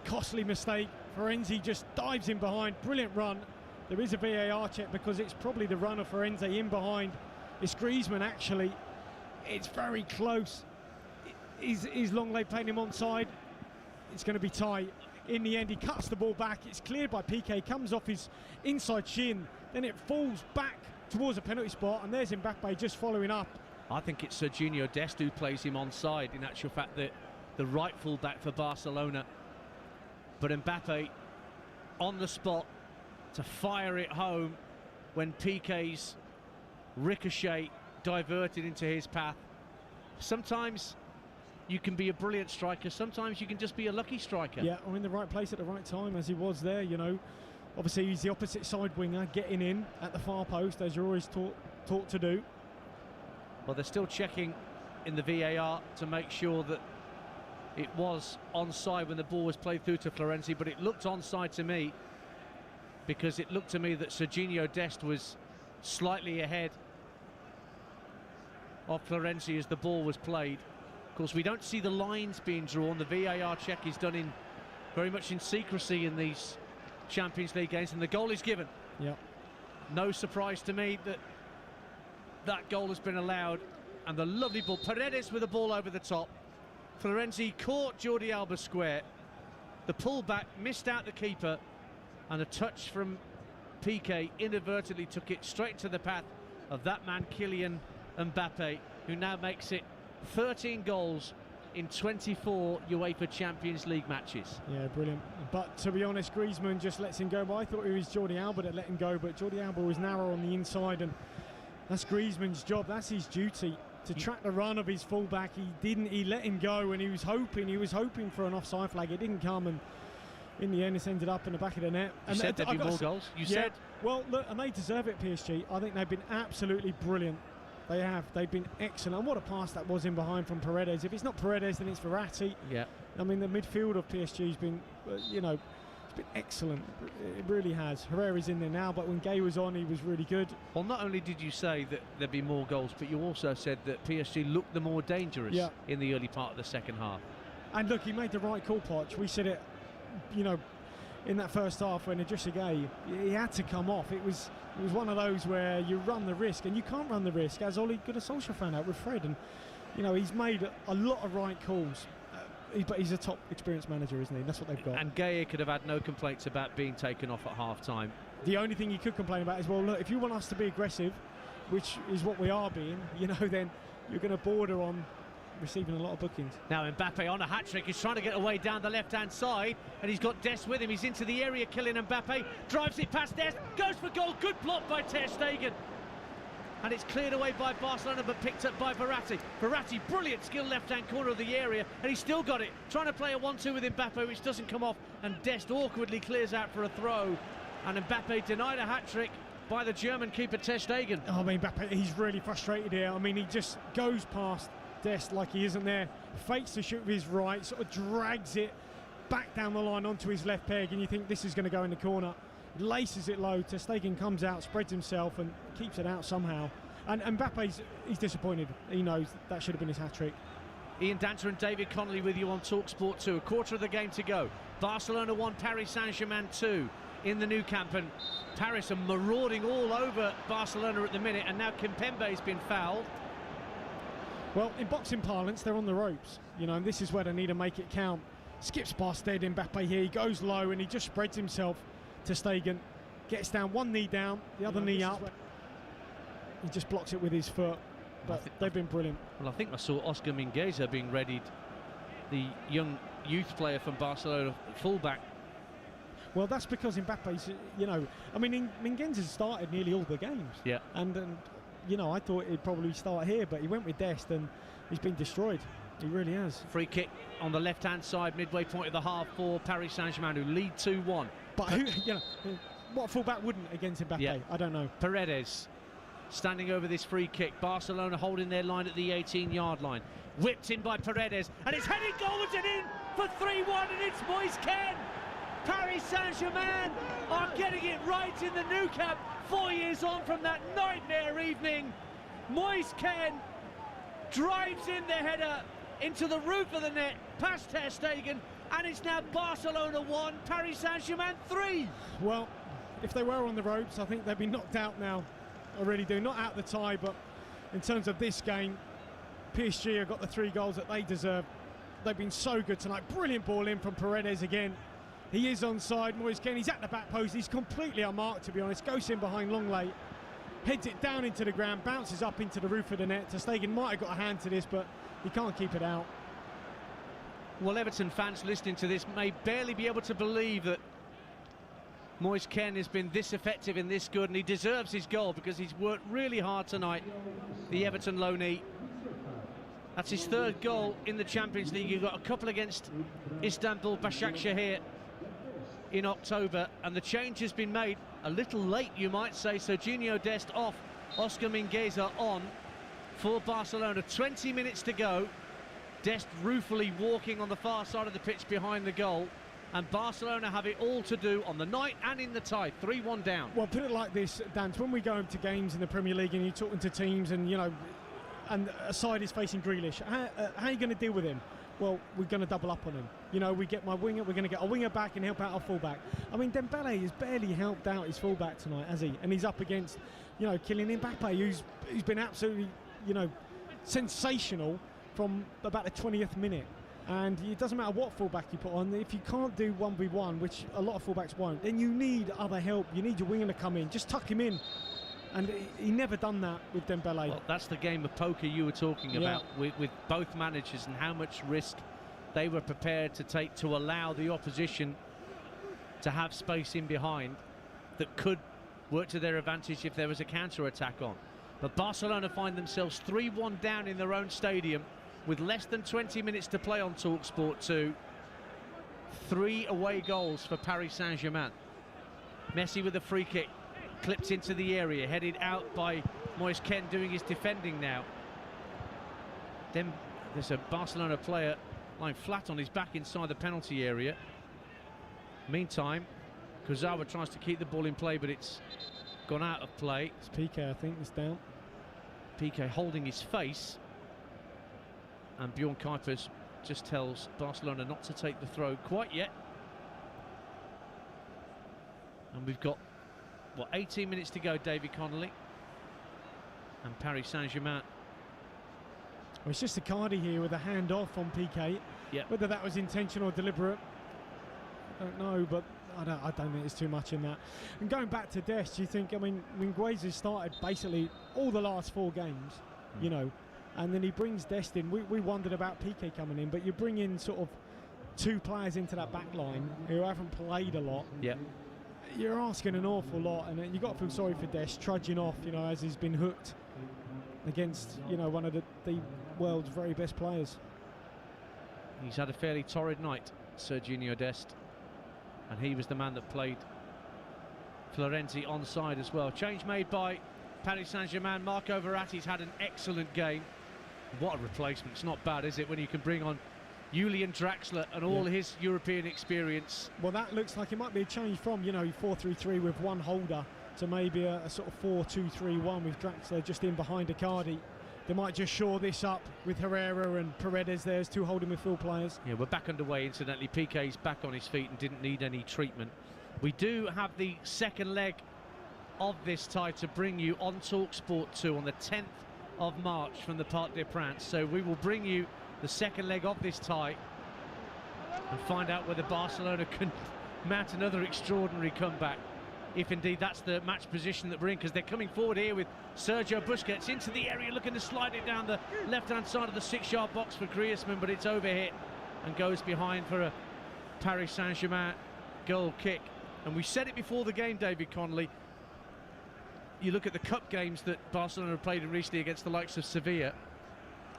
Speaker 1: costly mistake. Florenzi just dives in behind, brilliant run. There is a VAR check because it's probably the run of Florenzi in behind. It's Griezmann actually. It's very close. His long leg playing him onside. It's going to be tight. In the end, he cuts the ball back. It's cleared by Piqué, comes off his inside shin. Then it falls back towards a penalty spot, and there's Mbappe just following up.
Speaker 3: I think it's Serginho Dest who plays him onside. In actual fact, the right full-back for Barcelona. But Mbappe on the spot to fire it home when Piqué's ricochet diverted into his path. Sometimes you can be a brilliant striker, sometimes you can just be a lucky striker.
Speaker 1: Yeah, or in the right place at the right time, as he was there, you know. Obviously, he's the opposite side winger, getting in at the far post, as you're always taught to do.
Speaker 3: Well, they're still checking in the VAR to make sure that it was onside when the ball was played through to Florenzi, but it looked onside to me because it looked to me that Serginho Dest was slightly ahead of Florenzi as the ball was played. Of course, we don't see the lines being drawn. The VAR check is done in very much in secrecy in these Champions League games, and the goal is given.
Speaker 1: Yeah.
Speaker 3: No surprise to me that that goal has been allowed, and the lovely ball. Paredes with the ball over the top. Florenzi caught Jordi Alba square. The pullback missed out the keeper, and a touch from Piqué inadvertently took it straight to the path of that man Kylian Mbappe, who now makes it 13 goals in 24 UEFA Champions League matches.
Speaker 1: Yeah, brilliant. But to be honest, Griezmann just lets him go. But I thought it was Jordi Alba that let him go, but Jordi Alba was narrow on the inside, and that's Griezmann's job. That's his duty, to track the run of his fullback. He didn't. He let him go, and he was hoping for an offside flag. It didn't come, and in the end, it's ended up in the back of the net.
Speaker 3: You said there'd be more goals. You said.
Speaker 1: Well, look, and they deserve it, PSG. I think they've been absolutely brilliant. They have. They've been excellent. And what a pass that was in behind from Paredes. If it's not Paredes, then it's Verratti.
Speaker 3: Yeah.
Speaker 1: I mean, the midfield of PSG has been, you know, it's been excellent. It really has. Herrera's in there now, but when Gay was on, he was really good.
Speaker 3: Well, not only did you say that there'd be more goals, but you also said that PSG looked the more dangerous in the early part of the second half. And
Speaker 1: look, he made the right call, Poch. We said it, you know, in that first half when Idrissa Gueye, he had to come off. It was one of those where you run the risk, and you can't run the risk, as Ole Gunnar Solskjaer found out with Fred. And you know, he's made a lot of right calls, but he's a top experienced manager, isn't he? That's what they've got.
Speaker 3: And Gueye could have had no complaints about being taken off at half-time.
Speaker 1: The only thing he could complain about is, well, look, if you want us to be aggressive, which is what we are being, you know, then you're going to border on receiving a lot of bookings.
Speaker 3: Now Mbappe on a hat-trick. He's trying to get away down the left-hand side, and he's got Dest with him. He's into the area. Kylian Mbappe drives it past Dest, goes for goal. Good block by Ter Stegen, and it's cleared away by Barcelona, but picked up by Verratti. Verratti, brilliant skill, left-hand corner of the area, and he's still got it. Trying to play a 1-2 with Mbappe, which doesn't come off, and Dest awkwardly clears out for a throw, and Mbappe denied a hat-trick by the German keeper Ter Stegen.
Speaker 1: Oh, I mean, Mbappe, he's really frustrated here. I mean, he just goes past Dest like he isn't there, fakes the shoot with his right, sort of drags it back down the line onto his left peg, and you think this is going to go in the corner. Laces it low. Ter Stegen comes out, spreads himself, and keeps it out somehow. And Mbappe's, he's disappointed. He knows that should have been his hat-trick.
Speaker 3: Ian Danter and David Connolly with you on TalkSport 2. A quarter of the game to go. Barcelona 1, Paris Saint-Germain 2 in the Nou Camp, and Paris are marauding all over Barcelona at the minute, and now Kimpembe's been fouled.
Speaker 1: Well, in boxing parlance, they're on the ropes, you know, and this is where they need to make it count. Skips past Ed Mbappe here, he goes low and he just spreads himself to Stegen. Gets down, one knee down, the other knee up. He just blocks it with his foot, but they've been brilliant.
Speaker 3: Well, I think I saw Oscar Mingueza being readied, the young youth player from Barcelona, fullback.
Speaker 1: Well, that's because Mbappe's, I mean, Mingueza has started nearly all the games.
Speaker 3: Yeah.
Speaker 1: And I thought he'd probably start here, but he went with Dest and he's been destroyed. He really has.
Speaker 3: Free kick on the left-hand side, midway point of the half for Paris Saint-Germain, who lead 2-1.
Speaker 1: But what fullback wouldn't against Mbappe?
Speaker 3: Yeah.
Speaker 1: I don't know.
Speaker 3: Paredes standing over this free kick. Barcelona holding their line at the 18-yard line. Whipped in by Paredes, and it's headed goalwards and in for 3-1, and it's Moise Kean. Paris Saint-Germain are getting it right in the Nou Camp 4 years on from that nightmare evening. Moise Kean drives in the header into the roof of the net, past Ter Stegen, and it's now Barcelona 1, Paris Saint-Germain 3.
Speaker 1: Well, if they were on the ropes, I think they'd be knocked out now. I really do. Not out the tie, but in terms of this game, PSG have got the 3 goals that they deserve. They've been so good tonight. Brilliant ball in from Paredes again. He is onside. Moise Kean, he's at the back post. He's completely unmarked, to be honest. Goes in behind Longley, heads it down into the ground, bounces up into the roof of the net. Ter Stegen might have got a hand to this, but he can't keep it out.
Speaker 3: Well, Everton fans listening to this may barely be able to believe that Moise Kean has been this effective and this good, and he deserves his goal because he's worked really hard tonight, the Everton loanee. That's his 3rd goal in the Champions League. You've got a couple against Istanbul Başakşehir in October, and the change has been made a little late, you might say. Serginho Dest off, Oscar Mingueza on for Barcelona. 20 minutes to go. Dest ruefully walking on the far side of the pitch behind the goal, and Barcelona have it all to do on the night and in the tie. 3-1 down.
Speaker 1: Well, put it like this, Dan, when we go to games in the Premier League and you're talking to teams and, and a side is facing Grealish, how are you going to deal with him? Well, we're going to double up on him. We get my winger, we're going to get a winger back and help out our fullback. I mean, Dembele has barely helped out his fullback tonight, has he? And he's up against, Kylian Mbappe, who's been absolutely, sensational from about the 20th minute. And it doesn't matter what fullback you put on, if you can't do 1v1, which a lot of fullbacks won't, then you need other help. You need your winger to come in. Just tuck him in. And he never done that with Dembele.
Speaker 3: Well, that's the game of poker you were talking about with both managers, and how much risk they were prepared to take to allow the opposition to have space in behind that could work to their advantage if there was a counter-attack on. But Barcelona find themselves 3-1 down in their own stadium with less than 20 minutes to play on TalkSport 2. 3 away goals for Paris Saint-Germain. Messi with a free kick. Clipped into the area, headed out by Moise Kean doing his defending now. Then there's a Barcelona player lying flat on his back inside the penalty area. Meantime, Kurzawa tries to keep the ball in play, but it's gone out of play.
Speaker 1: It's Piqué, I think, is down.
Speaker 3: Piqué holding his face. And Bjorn Kuipers just tells Barcelona not to take the throw quite yet. And we've got 18 minutes to go, David Connolly. And Paris Saint-Germain.
Speaker 1: Well, it's just Icardi here with a hand off on Piqué.
Speaker 3: Yep.
Speaker 1: Whether that was intentional or deliberate, I don't know, but I don't think there's too much in that. And going back to Dest, you think, Mingueza started basically all the last 4 games, and then he brings Dest in. We wondered about Piqué coming in, but you bring in sort of 2 players into that back line who haven't played a lot.
Speaker 3: Yep.
Speaker 1: You're asking an awful lot, and you've got to feel sorry for Dest trudging off, as he's been hooked against, one of the world's very best players.
Speaker 3: He's had a fairly torrid night, Serginho Dest, and he was the man that played Florenzi onside as well. Change made by Paris Saint-Germain. Marco Verratti's had an excellent game. What a replacement. It's not bad, is it, when you can bring on Julian Draxler and all his European experience.
Speaker 1: Well, that looks like it might be a change from 4-3-3 with one holder to maybe a sort of 4-2-3-1 with Draxler just in behind Icardi. They might just shore this up with Herrera and Paredes there as 2 holding midfield players.
Speaker 3: Yeah, we're back underway, incidentally. Piqué's back on his feet and didn't need any treatment. We do have the second leg of this tie to bring you on TalkSport 2 on the 10th of March from the Parc des Princes. So we will bring you the second leg of this tie and find out whether Barcelona can mount another extraordinary comeback, if indeed that's the match position that we're in, because they're coming forward here with Sergio Busquets into the area, looking to slide it down the left-hand side of the 6-yard box for Griezmann, but it's overhit and goes behind for a Paris Saint-Germain goal kick. And we said it before the game, David Connolly. You look at the cup games that Barcelona have played in recently against the likes of Sevilla,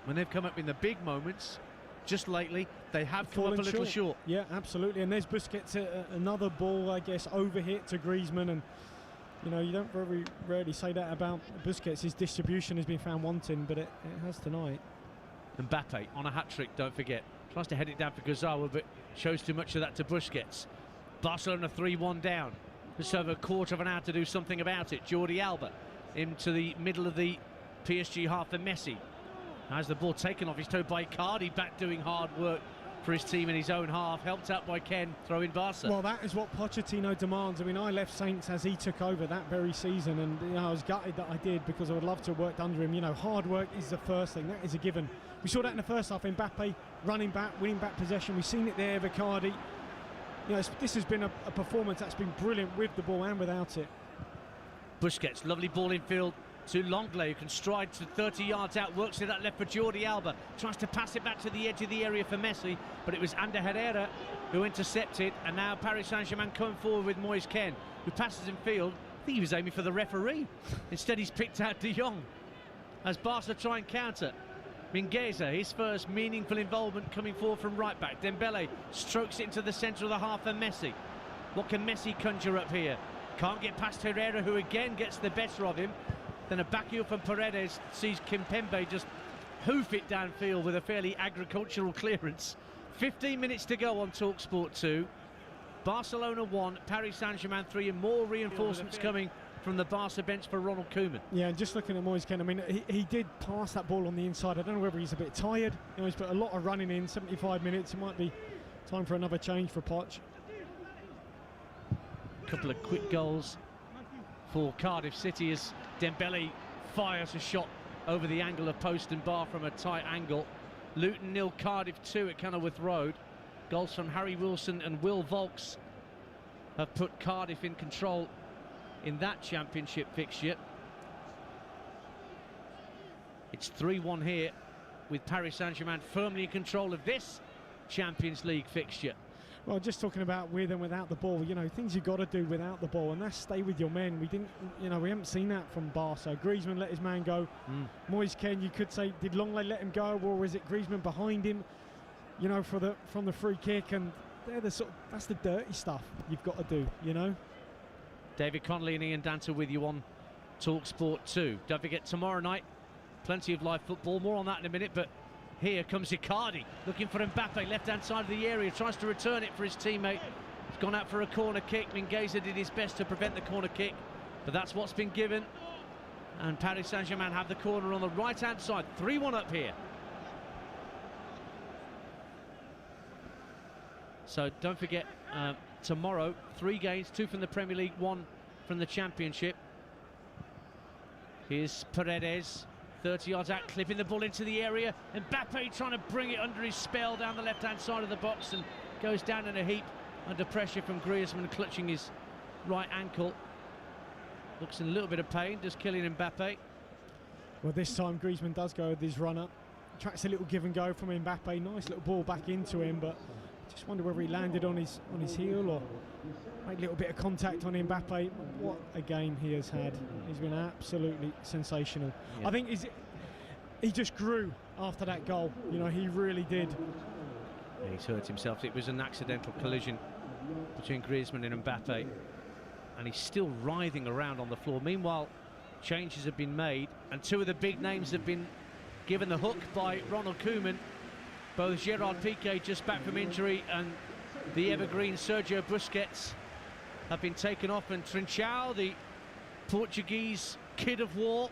Speaker 3: when they've come up in the big moments just lately, they have come up a little short.
Speaker 1: Yeah, absolutely. And there's Busquets, another ball, I guess, overhit to Griezmann. And you know, you don't very rarely say that about Busquets. His distribution has been found wanting, but it has tonight.
Speaker 3: Mbappe on a hat-trick, don't forget. Tries to head it down for Gazzara, but shows too much of that to Busquets. Barcelona 3-1 down. Just over a quarter of an hour to do something about it. Jordi Alba into the middle of the PSG half for Messi. Has the ball taken off his toe by Icardi, back doing hard work for his team in his own half, helped out by Ken, throw in Barca.
Speaker 1: Well, that is what Pochettino demands. I mean, I left Saints as he took over that very season, and you know, I was gutted that I did, because I would love to have worked under him. You know, hard work is the first thing, that is a given. We saw that in the first half. Mbappe running back, winning back possession. We've seen it there, Icardi. You know, this has been a performance that's been brilliant with the ball and without it.
Speaker 3: Busquets, lovely ball in field to Longley, who can stride to 30 yards out, works to that left for Jordi Alba, tries to pass it back to the edge of the area for Messi, but it was Ander Herrera who intercepted, and now Paris Saint-Germain coming forward with Moise Kean, who passes in field. I think he was aiming for the referee. Instead, he's picked out De Jong as Barca try and counter. Mingueza, his first meaningful involvement coming forward from right back. Dembele strokes it into the centre of the half for Messi. What can Messi conjure up here? Can't get past Herrera, who again gets the better of him. Then a backheel from Paredes sees Kimpembe just hoof it downfield with a fairly agricultural clearance. 15 minutes to go on TalkSport 2. Barcelona 1, Paris Saint-Germain 3, and more reinforcements coming from the Barca bench for Ronald Koeman.
Speaker 1: Yeah, and just looking at Moise Kean, I mean, he did pass that ball on the inside. I don't know whether he's a bit tired. You know, he's put a lot of running in, 75 minutes. It might be time for another change for Poch.
Speaker 3: A couple of quick goals for Cardiff City as Dembele fires a shot over the angle of post and bar from a tight angle. Luton 0, Cardiff 2 at Kenilworth Road. Goals from Harry Wilson and Will Volks have put Cardiff in control in that championship fixture. It's 3-1 here, with Paris Saint-Germain firmly in control of this Champions League fixture.
Speaker 1: Well, just talking about with and without the ball, you know, things you've got to do without the ball, and that's stay with your men. We didn't, you know, we haven't seen that from Barca. Griezmann let his man go. Moise Kean, you could say, did Longley let him go, or is it Griezmann behind him, you know, from the free kick? And they're the sort of, that's the dirty stuff you've got to do, you know.
Speaker 3: David Connolly and Ian Danter with you on TalkSport 2. Don't forget, tomorrow night, plenty of live football. More on that in a minute, but here comes Icardi, looking for Mbappe, left-hand side of the area, tries to return it for his teammate. He's gone out for a corner kick. Mingueza did his best to prevent the corner kick, but that's what's been given. And Paris Saint-Germain have the corner on the right-hand side. 3-1 up here. So don't forget, tomorrow, 3 games, 2 from the Premier League, 1 from the Championship. Here's Paredes. 30 yards out, clipping the ball into the area. Mbappe trying to bring it under his spell down the left-hand side of the box, and goes down in a heap under pressure from Griezmann, clutching his right ankle. Looks in a little bit of pain, just killing Mbappe.
Speaker 1: Well, this time Griezmann does go with his runner. Tracks a little give and go from Mbappe. Nice little ball back into him, but just wonder whether he landed on his heel or made a little bit of contact on Mbappe. What a game he has had. He's been absolutely sensational. Yeah. I think he just grew after that goal. You know, he really did.
Speaker 3: Yeah, he's hurt himself. It was an accidental collision between Griezmann and Mbappe, and he's still writhing around on the floor. Meanwhile, changes have been made, and 2 of the big names have been given the hook by Ronald Koeman. Both Gerard Piqué, just back from injury, and the evergreen Sergio Busquets have been taken off, and Trincao, the Portuguese kid of war,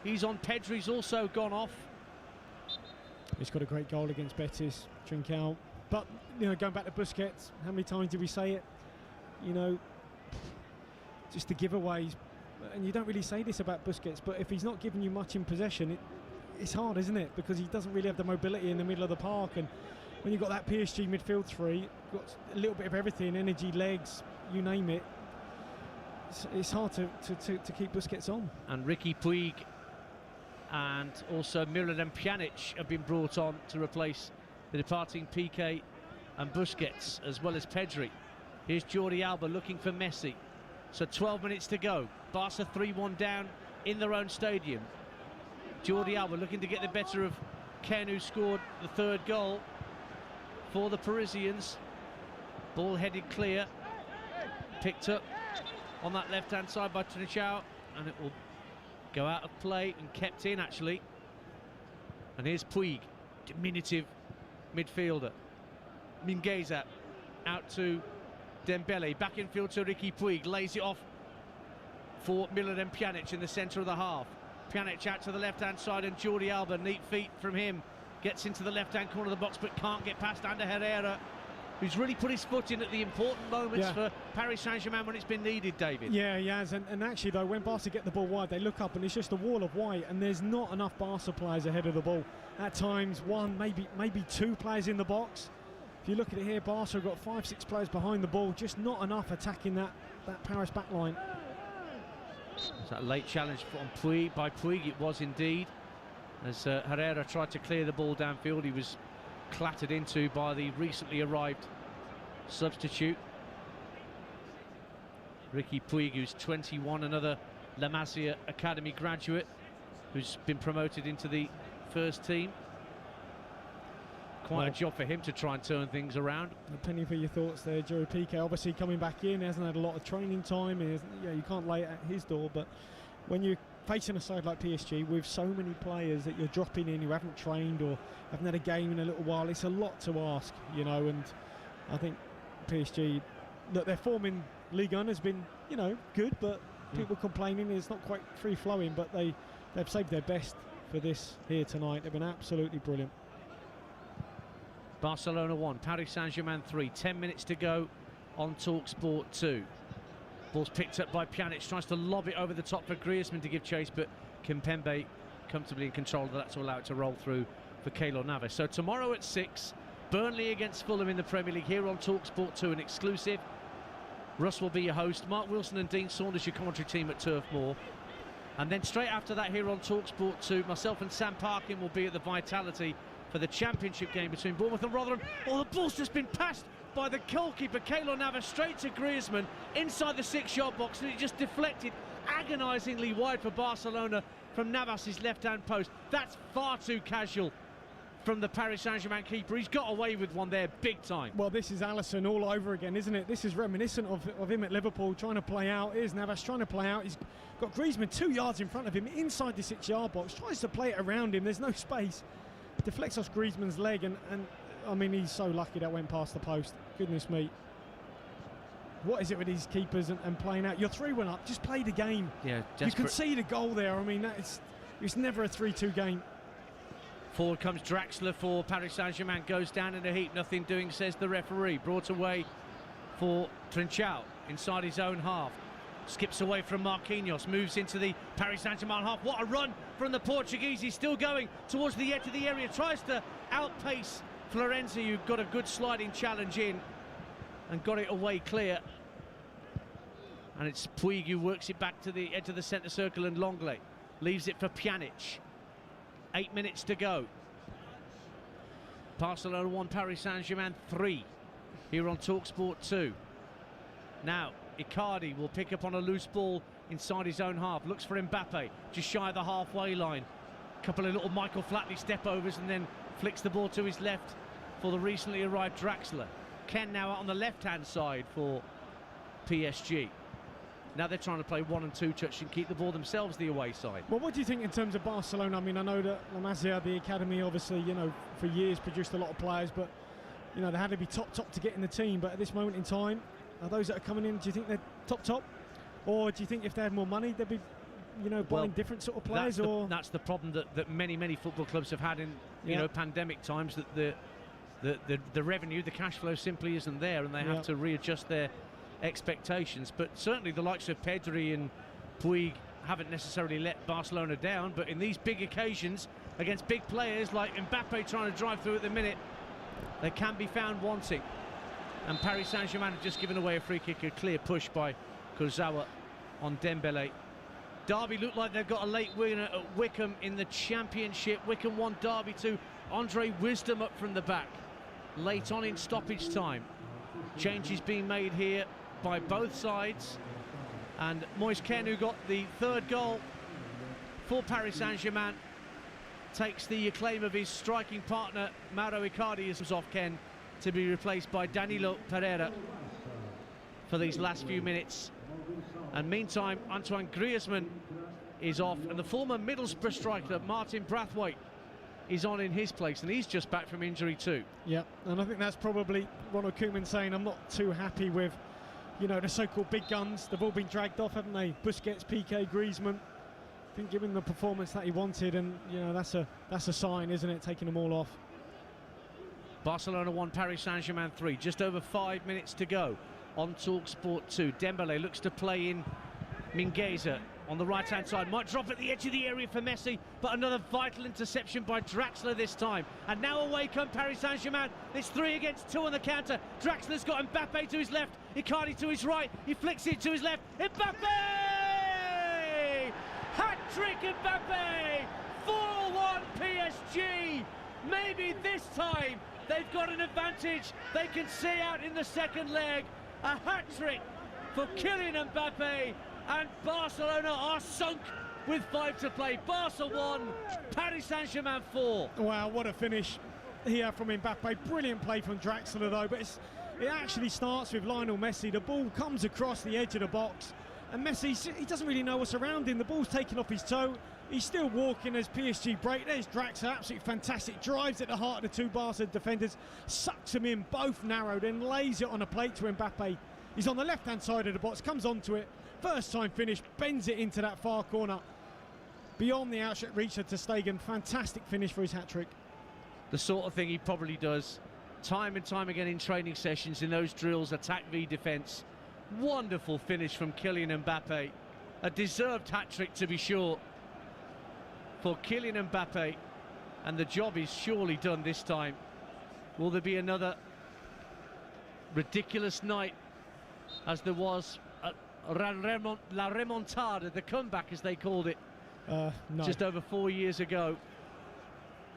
Speaker 3: he's on Pedri's also gone off.
Speaker 1: He's got a great goal against Betis, Trincao. But, you know, going back to Busquets, how many times did we say it? You know, just the giveaways. And you don't really say this about Busquets, but if he's not giving you much in possession, it's hard, isn't it? Because he doesn't really have the mobility in the middle of the park. And when you've got that PSG midfield 3, you've got a little bit of everything, energy, legs, you name it. It's hard to keep Busquets on.
Speaker 3: And Ricky Puig and also Miralem Pjanic have been brought on to replace the departing Piqué and Busquets, as well as Pedri. Here's Jordi Alba looking for Messi. So 12 minutes to go. Barca 3-1 down in their own stadium. Jordi Alba looking to get the better of Ken, who scored the third goal for the Parisians. Ball headed clear. Picked up on that left-hand side by Trincao, and it will go out of play and kept in, actually. And here's Puig, diminutive midfielder. Mingueza out to Dembele, back in field to Riqui Puig, lays it off for Milorem Pjanic in the centre of the half. Pjanic out to the left-hand side, and Jordi Alba, neat feet from him, gets into the left-hand corner of the box but can't get past Ander Herrera, who's really put his foot in at the important moments for Paris Saint-Germain when it's been needed, David.
Speaker 1: Yeah, he has, and actually though, when Barca get the ball wide, they look up and it's just a wall of white, and there's not enough Barca players ahead of the ball. At times, one, maybe two players in the box. If you look at it here, Barca have got 5-6 players behind the ball, just not enough attacking that Paris back line.
Speaker 3: So that late challenge on Puig, by Puig, it was indeed. As Herrera tried to clear the ball downfield, he was clattered into by the recently arrived substitute. Riqui Puig, who's 21, another La Masia Academy graduate, who's been promoted into the first team. Quite a job for him to try and turn things around.
Speaker 1: A penny for your thoughts there, Joe Piqué. Obviously coming back in, he hasn't had a lot of training time. You can't lay it at his door, but when you're facing a side like PSG with so many players that you're dropping in who haven't trained or haven't had a game in a little while, it's a lot to ask, you know. And I think PSG, look, their form in Ligue 1 has been, you know, good, but people complaining it's not quite free-flowing, but they've saved their best for this here tonight. They've been absolutely brilliant.
Speaker 3: Barcelona 1, Paris Saint-Germain 3, 10 minutes to go on TalkSport 2. Ball's picked up by Pjanic, tries to lob it over the top for Griezmann to give chase, but Kimpembe comfortably in control of that to allow it to roll through for Keylor Navas. So tomorrow at 6, Burnley against Fulham in the Premier League here on TalkSport 2, an exclusive. Russ will be your host, Mark Wilson and Dean Saunders your commentary team at Turf Moor. And then straight after that here on TalkSport 2, myself and Sam Parkin will be at the Vitality for the championship game between Bournemouth and Rotherham. Oh, the ball's just been passed by the goalkeeper, Keylor Navas, straight to Griezmann inside the 6-yard box, and it just deflected agonisingly wide for Barcelona from Navas's left-hand post. That's far too casual from the Paris Saint-Germain keeper. He's got away with one there big time.
Speaker 1: Well, this is Alisson all over again, isn't it? This is reminiscent of him at Liverpool, trying to play out. Here's Navas trying to play out. He's got Griezmann 2 yards in front of him inside the 6-yard box, tries to play it around him. There's no space. Deflects off Griezmann's leg, and I mean, he's so lucky that went past the post. Goodness me. What is it with these keepers and playing out? You're 3-1 up, just play the game.
Speaker 3: Yeah,
Speaker 1: you can see the goal there. I mean, it's never a 3-2 game.
Speaker 3: Forward comes Draxler for Paris Saint-Germain, goes down in a heap, nothing doing, says the referee. Brought away for Trincao inside his own half. Skips away from Marquinhos, moves into the Paris Saint-Germain half. What a run from the Portuguese. He's still going towards the edge of the area, tries to outpace Florenzi, who got a good sliding challenge in and got it away clear. And it's Puig who works it back to the edge of the centre circle, and Longley leaves it for Pjanic. 8 minutes to go. Barcelona 1, Paris Saint-Germain 3 here on TalkSport 2. Now Icardi will pick up on a loose ball inside his own half, looks for Mbappe just shy of the halfway line. Couple of little Michael Flatley step overs, and then flicks the ball to his left for the recently arrived Draxler. Ken now out on the left hand side for PSG. Now they're trying to play 1 and 2 touch and keep the ball themselves the away side.
Speaker 1: Well, what do you think in terms of Barcelona? I mean, I know that La Masia, the academy, obviously, you know, for years produced a lot of players, but you know, they had to be top to get in the team. But at this moment in time, are those that are coming in, do you think they're top? Or do you think if they had more money, they'd be, you know, buying different sort of players?
Speaker 3: That's the problem that many football clubs have had in, you know, pandemic times, that the revenue, the cash flow simply isn't there, and they have to readjust their expectations. But certainly the likes of Pedri and Puig haven't necessarily let Barcelona down, but in these big occasions against big players like Mbappe trying to drive through at the minute, they can be found wanting. And Paris Saint-Germain have just given away a free kick, a clear push by Kurzawa on Dembele. Derby look like they've got a late winner at Wycombe in the Championship. Wycombe 1, Derby 2. Andre Wisdom up from the back. Late on in stoppage time. Changes being made here by both sides. And Moise Ken, who got the third goal for Paris Saint-Germain, takes the acclaim of his striking partner, Mauro Icardi, is off Ken, to be replaced by Danilo Pereira for these last few minutes. And meantime, Antoine Griezmann is off, and the former Middlesbrough striker, Martin Braithwaite, is on in his place, and he's just back from injury too.
Speaker 1: Yeah, and I think that's probably Ronald Koeman saying, I'm not too happy with, you know, the so-called big guns. They've all been dragged off, haven't they? Busquets, Piqué, Griezmann. I think given the performance that he wanted, and you know, that's a sign, isn't it? Taking them all off.
Speaker 3: Barcelona 1, Paris Saint-Germain 3. Just over 5 minutes to go on TalkSport 2. Dembele looks to play in Mingueza on the right-hand side. Might drop at the edge of the area for Messi, but another vital interception by Draxler this time. And now away come Paris Saint-Germain. It's 3 against 2 on the counter. Draxler's got Mbappe to his left, Icardi to his right. He flicks it to his left. Mbappe! Hat-trick Mbappe! 4-1 PSG. Maybe this time they've got an advantage. They can see out in the second leg. A hat-trick for Kylian Mbappe, and Barcelona are sunk with 5 to play. Barca 1, Paris Saint-Germain 4.
Speaker 1: Wow, what a finish here from Mbappe. Brilliant play from Draxler though, but it actually starts with Lionel Messi. The ball comes across the edge of the box, and Messi, he doesn't really know what's around him. The ball's taken off his toe. He's still walking as PSG break. There's Draxler, absolutely fantastic. Drives at the heart of the two Barca defenders, sucks them in, both narrow, then lays it on a plate to Mbappe. He's on the left-hand side of the box, comes onto it. First time finish, bends it into that far corner. Beyond the outstretched reach of ter Stegen. Fantastic finish for his hat-trick.
Speaker 3: The sort of thing he probably does time and time again in training sessions, in those drills, attack v defence. Wonderful finish from Kylian Mbappe. A deserved hat-trick, to be sure, for Kylian Mbappe, and the job is surely done this time. Will there be another ridiculous night as there was at La Remontada, the comeback as they called it,
Speaker 1: No.
Speaker 3: just over 4 years ago?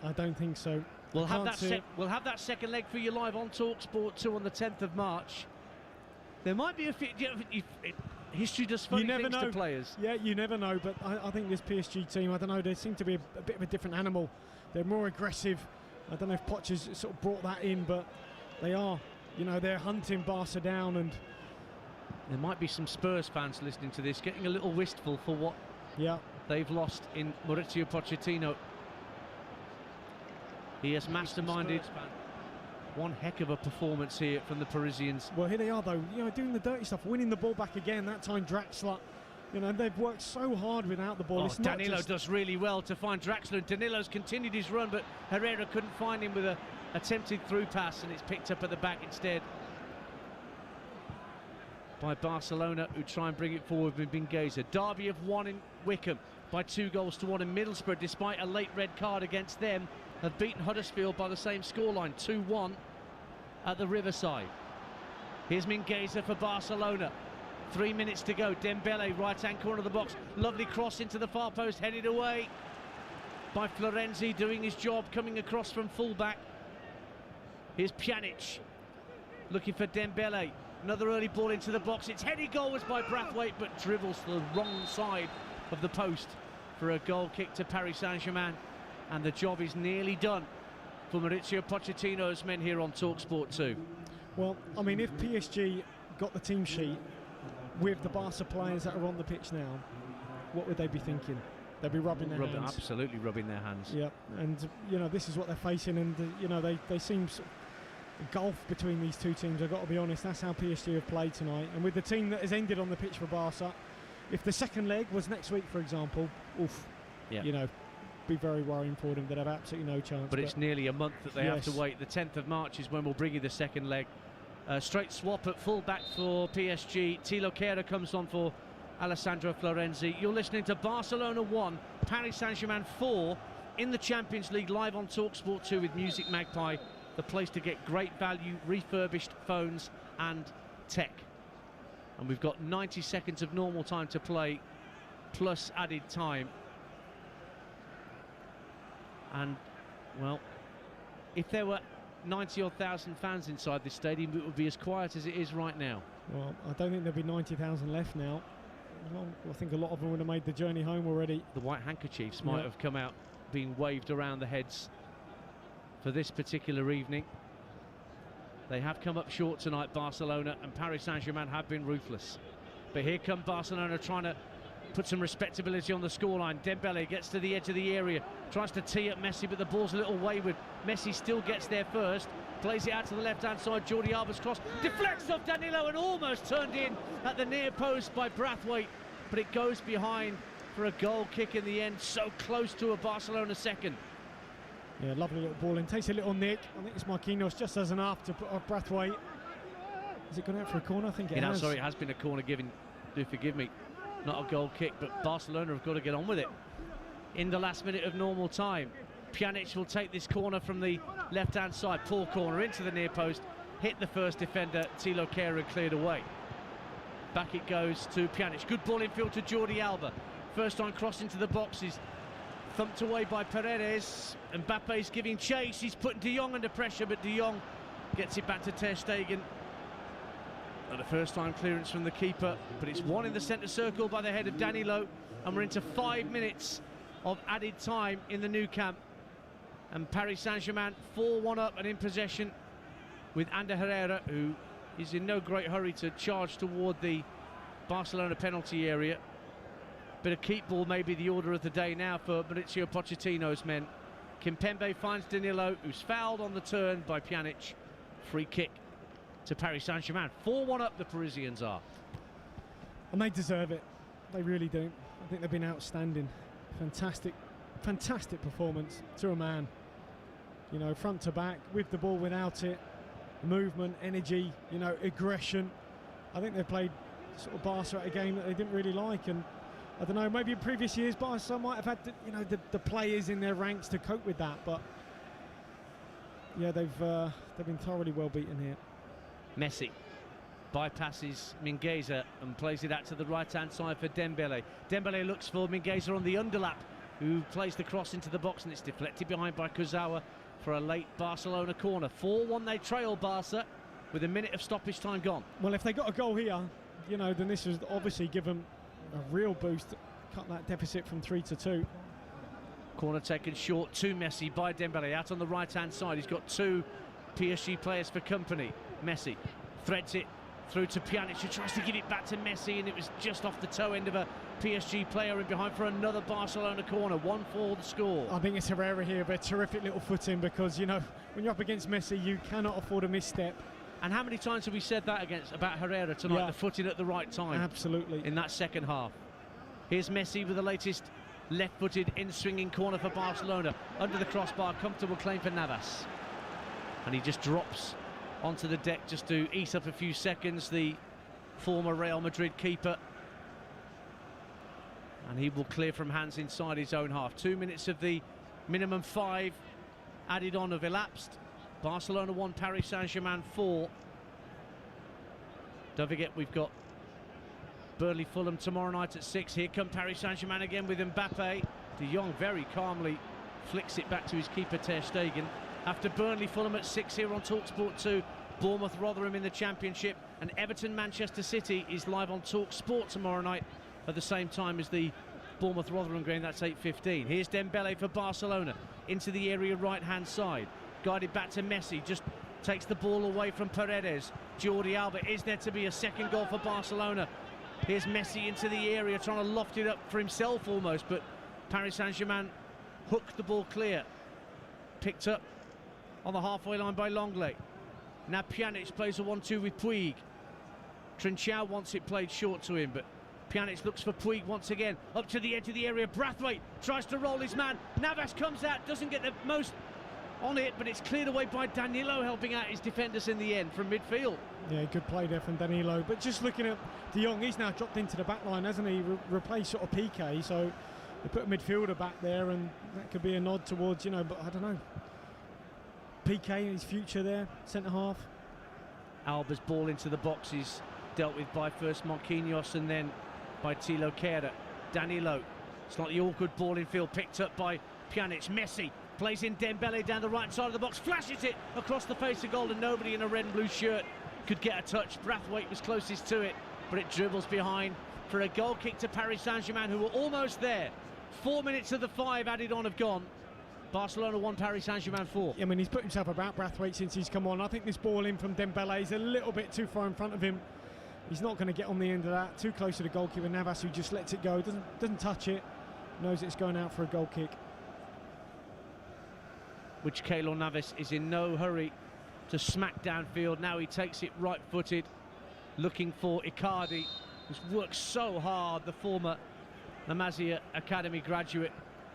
Speaker 1: I don't think so.
Speaker 3: We'll have that second leg for you live on TalkSport 2 on the 10th of March. There might be a few, history does funny things to players.
Speaker 1: Yeah, you never know, but I think this PSG team, I don't know, they seem to be a bit of a different animal. They're more aggressive. I don't know if Poch has sort of brought that in, but they are. You know, they're hunting Barca down, and
Speaker 3: there might be some Spurs fans listening to this getting a little wistful for what they've lost in Mauricio Pochettino. He has masterminded one heck of a performance here from the Parisians.
Speaker 1: Well, here they are, though, you know, doing the dirty stuff, winning the ball back again. That time Draxler, you know, they've worked so hard without the ball.
Speaker 3: Oh, Danilo does really well to find Draxler. Danilo's continued his run, but Herrera couldn't find him with a attempted through pass, and it's picked up at the back instead by Barcelona, who try and bring it forward with Mingueza. Derby have won in Wycombe by 2-1 in Middlesbrough, despite a late red card against them. Have beaten Huddersfield by the same scoreline, 2-1 at the Riverside. Here's Mingueza for Barcelona. 3 minutes to go. Dembele, right-hand corner of the box. Lovely cross into the far post, headed away by Florenzi, doing his job, coming across from full-back. Here's Pjanic, looking for Dembele. Another early ball into the box. It's headed goalwards by Braithwaite, but dribbles to the wrong side of the post for a goal kick to Paris Saint-Germain. And the job is nearly done for Mauricio Pochettino's men here on TalkSport 2. Well,
Speaker 1: I mean, if PSG got the team sheet with the Barca players that are on the pitch now, what would they be thinking? They'd be rubbing their hands.
Speaker 3: Absolutely rubbing their hands.
Speaker 1: Yeah, and you know, this is what they're facing, and you know, they seem sort of gulf between these two teams. I've got to be honest, that's how PSG have played tonight. And with the team that has ended on the pitch for Barca, if the second leg was next week, for example, you know, be very worrying for them. They'd have absolutely no chance.
Speaker 3: But it's nearly a month that they have to wait. The 10th of March is when we'll bring you the second leg. Straight swap at full-back for PSG. Thilo Kehrer comes on for Alessandro Florenzi. You're listening to Barcelona 1, Paris Saint-Germain 4 in the Champions League, live on TalkSport 2 with Music Magpie, the place to get great value, refurbished phones and tech. And we've got 90 seconds of normal time to play plus added time. And, well, if there were 90-odd thousand fans inside this stadium, it would be as quiet as it is right now.
Speaker 1: Well, I don't think there'll be 90,000 left now. I think a lot of them would have made the journey home already.
Speaker 3: The white handkerchiefs might have come out, being waved around the heads for this particular evening. They have come up short tonight, Barcelona, and Paris Saint-Germain have been ruthless. But here come Barcelona trying to put some respectability on the scoreline. Dembele gets to the edge of the area, tries to tee up Messi, but the ball's a little wayward. Messi still gets there first, plays it out to the left-hand side. Jordi Alba's cross deflects off Danilo and almost turned in at the near post by Braithwaite, but it goes behind for a goal kick in the end. So close to a Barcelona second.
Speaker 1: Yeah, lovely little ball in. Takes a little nick. I think it's Marquinhos just has enough to put off Braithwaite. Has it gone out for a corner? I think it has.
Speaker 3: Sorry, it has been a corner given. Do forgive me. Not a goal kick, but Barcelona have got to get on with it. In the last minute of normal time, Pjanic will take this corner from the left-hand side. Poor corner into the near post. Hit the first defender, Thilo Kehrer, cleared away. Back it goes to Pjanic. Good ball infield to Jordi Alba. First time cross into the boxes. Thumped away by Paredes. Mbappe's giving chase. He's putting De Jong under pressure, but De Jong gets it back to Ter Stegen. And a first time clearance from the keeper, but it's one in the centre circle by the head of Danilo, and we're into 5 minutes of added time in the Nou Camp. And Paris Saint-Germain 4-1 up and in possession with Ander Herrera, who is in no great hurry to charge toward the Barcelona penalty area. Bit of keep ball may be the order of the day now for Mauricio Pochettino's men. Kimpembe finds Danilo, who's fouled on the turn by Pjanic. Free kick to Paris Saint-Germain. 4-1 up the Parisians are.
Speaker 1: And they deserve it. They really do. I think they've been outstanding. Fantastic, fantastic performance to a man. You know, front to back, with the ball, without it. Movement, energy, you know, aggression. I think they've played sort of Barca at a game that they didn't really like, and I don't know, maybe in previous years Barca might have had the players in their ranks to cope with that, but yeah, they've been thoroughly well beaten here.
Speaker 3: Messi bypasses Mingueza and plays it out to the right-hand side for Dembele. Dembele looks for Mingueza on the underlap, who plays the cross into the box, and it's deflected behind by Kurzawa for a late Barcelona corner. 4-1 they trail Barca with a minute of stoppage time gone.
Speaker 1: Well, if they got a goal here, you know, then this was obviously give them a real boost, cut that deficit from 3-2.
Speaker 3: Corner taken short to Messi by Dembele out on the right-hand side. He's got two PSG players for company. Messi threads it through to Pjanic, who tries to give it back to Messi, and it was just off the toe end of a PSG player in behind for another Barcelona corner. 1-4 the score. I
Speaker 1: think it's Herrera here, but a terrific little foot in, because, you know, when you're up against Messi, you cannot afford a misstep.
Speaker 3: And how many times have we said that about Herrera tonight? Yeah. The foot in at the right time.
Speaker 1: Absolutely.
Speaker 3: In that second half. Here's Messi with the latest left-footed in-swinging corner for Barcelona. Under the crossbar, comfortable claim for Navas. And he just drops onto the deck just to ease up a few seconds, the former Real Madrid keeper. And he will clear from hands inside his own half. 2 minutes of the minimum 5 added on have elapsed. Barcelona 1, Paris Saint-Germain 4. Don't forget, we've got Burnley-Fulham tomorrow night at 6. Here come Paris Saint-Germain again with Mbappe. De Jong very calmly flicks it back to his keeper, Ter Stegen. After Burnley-Fulham at 6 here on TalkSport 2, Bournemouth-Rotherham in the Championship, and Everton-Manchester City is live on TalkSport tomorrow night at the same time as the Bournemouth-Rotherham game. That's 8:15. Here's Dembele for Barcelona into the area right-hand side. Guided back to Messi, just takes the ball away from Paredes. Jordi Alba, is there to be a second goal for Barcelona? Here's Messi into the area, trying to loft it up for himself almost, but Paris Saint-Germain hooked the ball clear. Picked up on the halfway line by Longley. Now Pjanic plays a 1-2 with Puig. Trincao wants it played short to him, but Pjanic looks for Puig once again. Up to the edge of the area, Braithwaite tries to roll his man. Navas comes out, doesn't get the most on it, but it's cleared away by Danilo, helping out his defenders in the end from midfield.
Speaker 1: Yeah, good play there from Danilo. But just looking at De Jong, he's now dropped into the back line, hasn't he? Replaced sort of Piqué, so they put a midfielder back there, and that could be a nod towards, you know, but I don't know. Piqué, his future there, centre half.
Speaker 3: Alba's ball into the box is dealt with by first Marquinhos and then by Thilo Kehrer. Danilo. Slightly awkward ball in field, picked up by Pjanic. Messi plays in Dembele down the right side of the box, flashes it across the face of goal, and nobody in a red and blue shirt could get a touch. Braithwaite was closest to it, but it dribbles behind for a goal kick to Paris Saint-Germain, who were almost there. 4 minutes of the 5 added on have gone. Barcelona 1, Paris Saint-Germain 4.
Speaker 1: I mean, he's put himself about Braithwaite since he's come on. I think this ball in from Dembele is a little bit too far in front of him. He's not going to get on the end of that. Too close to the goalkeeper. Navas, who just lets it go, doesn't touch it, knows it's going out for a goal kick.
Speaker 3: Which Keylor Navas is in no hurry to smack downfield. Now he takes it right-footed, looking for Icardi, who's worked so hard, the former La Masia Academy graduate.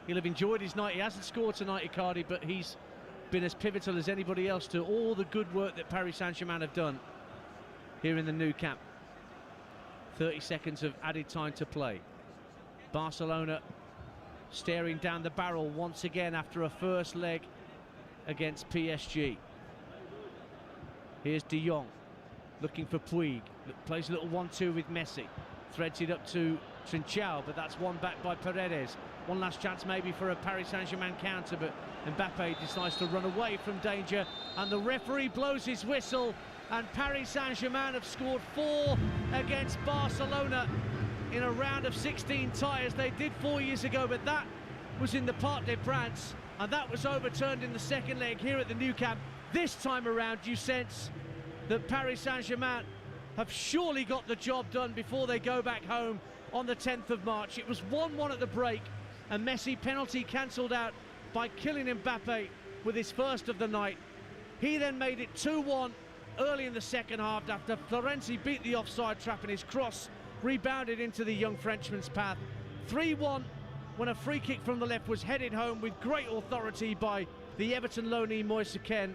Speaker 3: He'll have enjoyed his night. He hasn't scored tonight, Icardi, but he's been as pivotal as anybody else to all the good work that Paris Saint-Germain have done here in the Nou Camp. 30 seconds of added time to play. Barcelona staring down the barrel once again after a first leg against PSG. Here's De Jong looking for Puig, plays a little 1-2 with Messi, threads it up to Trincao, but that's one back by Paredes. One last chance maybe for a Paris Saint-Germain counter, but Mbappe decides to run away from danger, and the referee blows his whistle, and Paris Saint-Germain have scored 4 against Barcelona in a round of 16 tie, as they did 4 years ago, but that was in the Parc des Princes, and that was overturned in the second leg here at the Nou Camp. This time around, you sense that Paris Saint-Germain have surely got the job done before they go back home on the 10th of March. It was 1-1 at the break, a Messi penalty cancelled out by Kylian Mbappe with his first of the night. He then made it 2-1 early in the second half after Florenzi beat the offside trap, and his cross rebounded into the young Frenchman's path. 3-1 when a free kick from the left was headed home with great authority by the Everton loanee Moise Kean.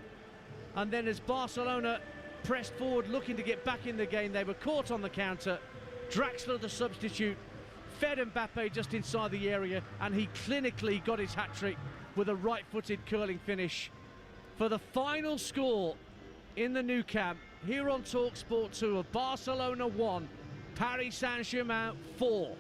Speaker 3: And then as Barcelona pressed forward looking to get back in the game, they were caught on the counter. Draxler, the substitute, fed Mbappe just inside the area, and he clinically got his hat-trick with a right-footed curling finish for the final score in the Nou Camp here on TalkSport 2 of Barcelona 1, Paris Saint-Germain 4.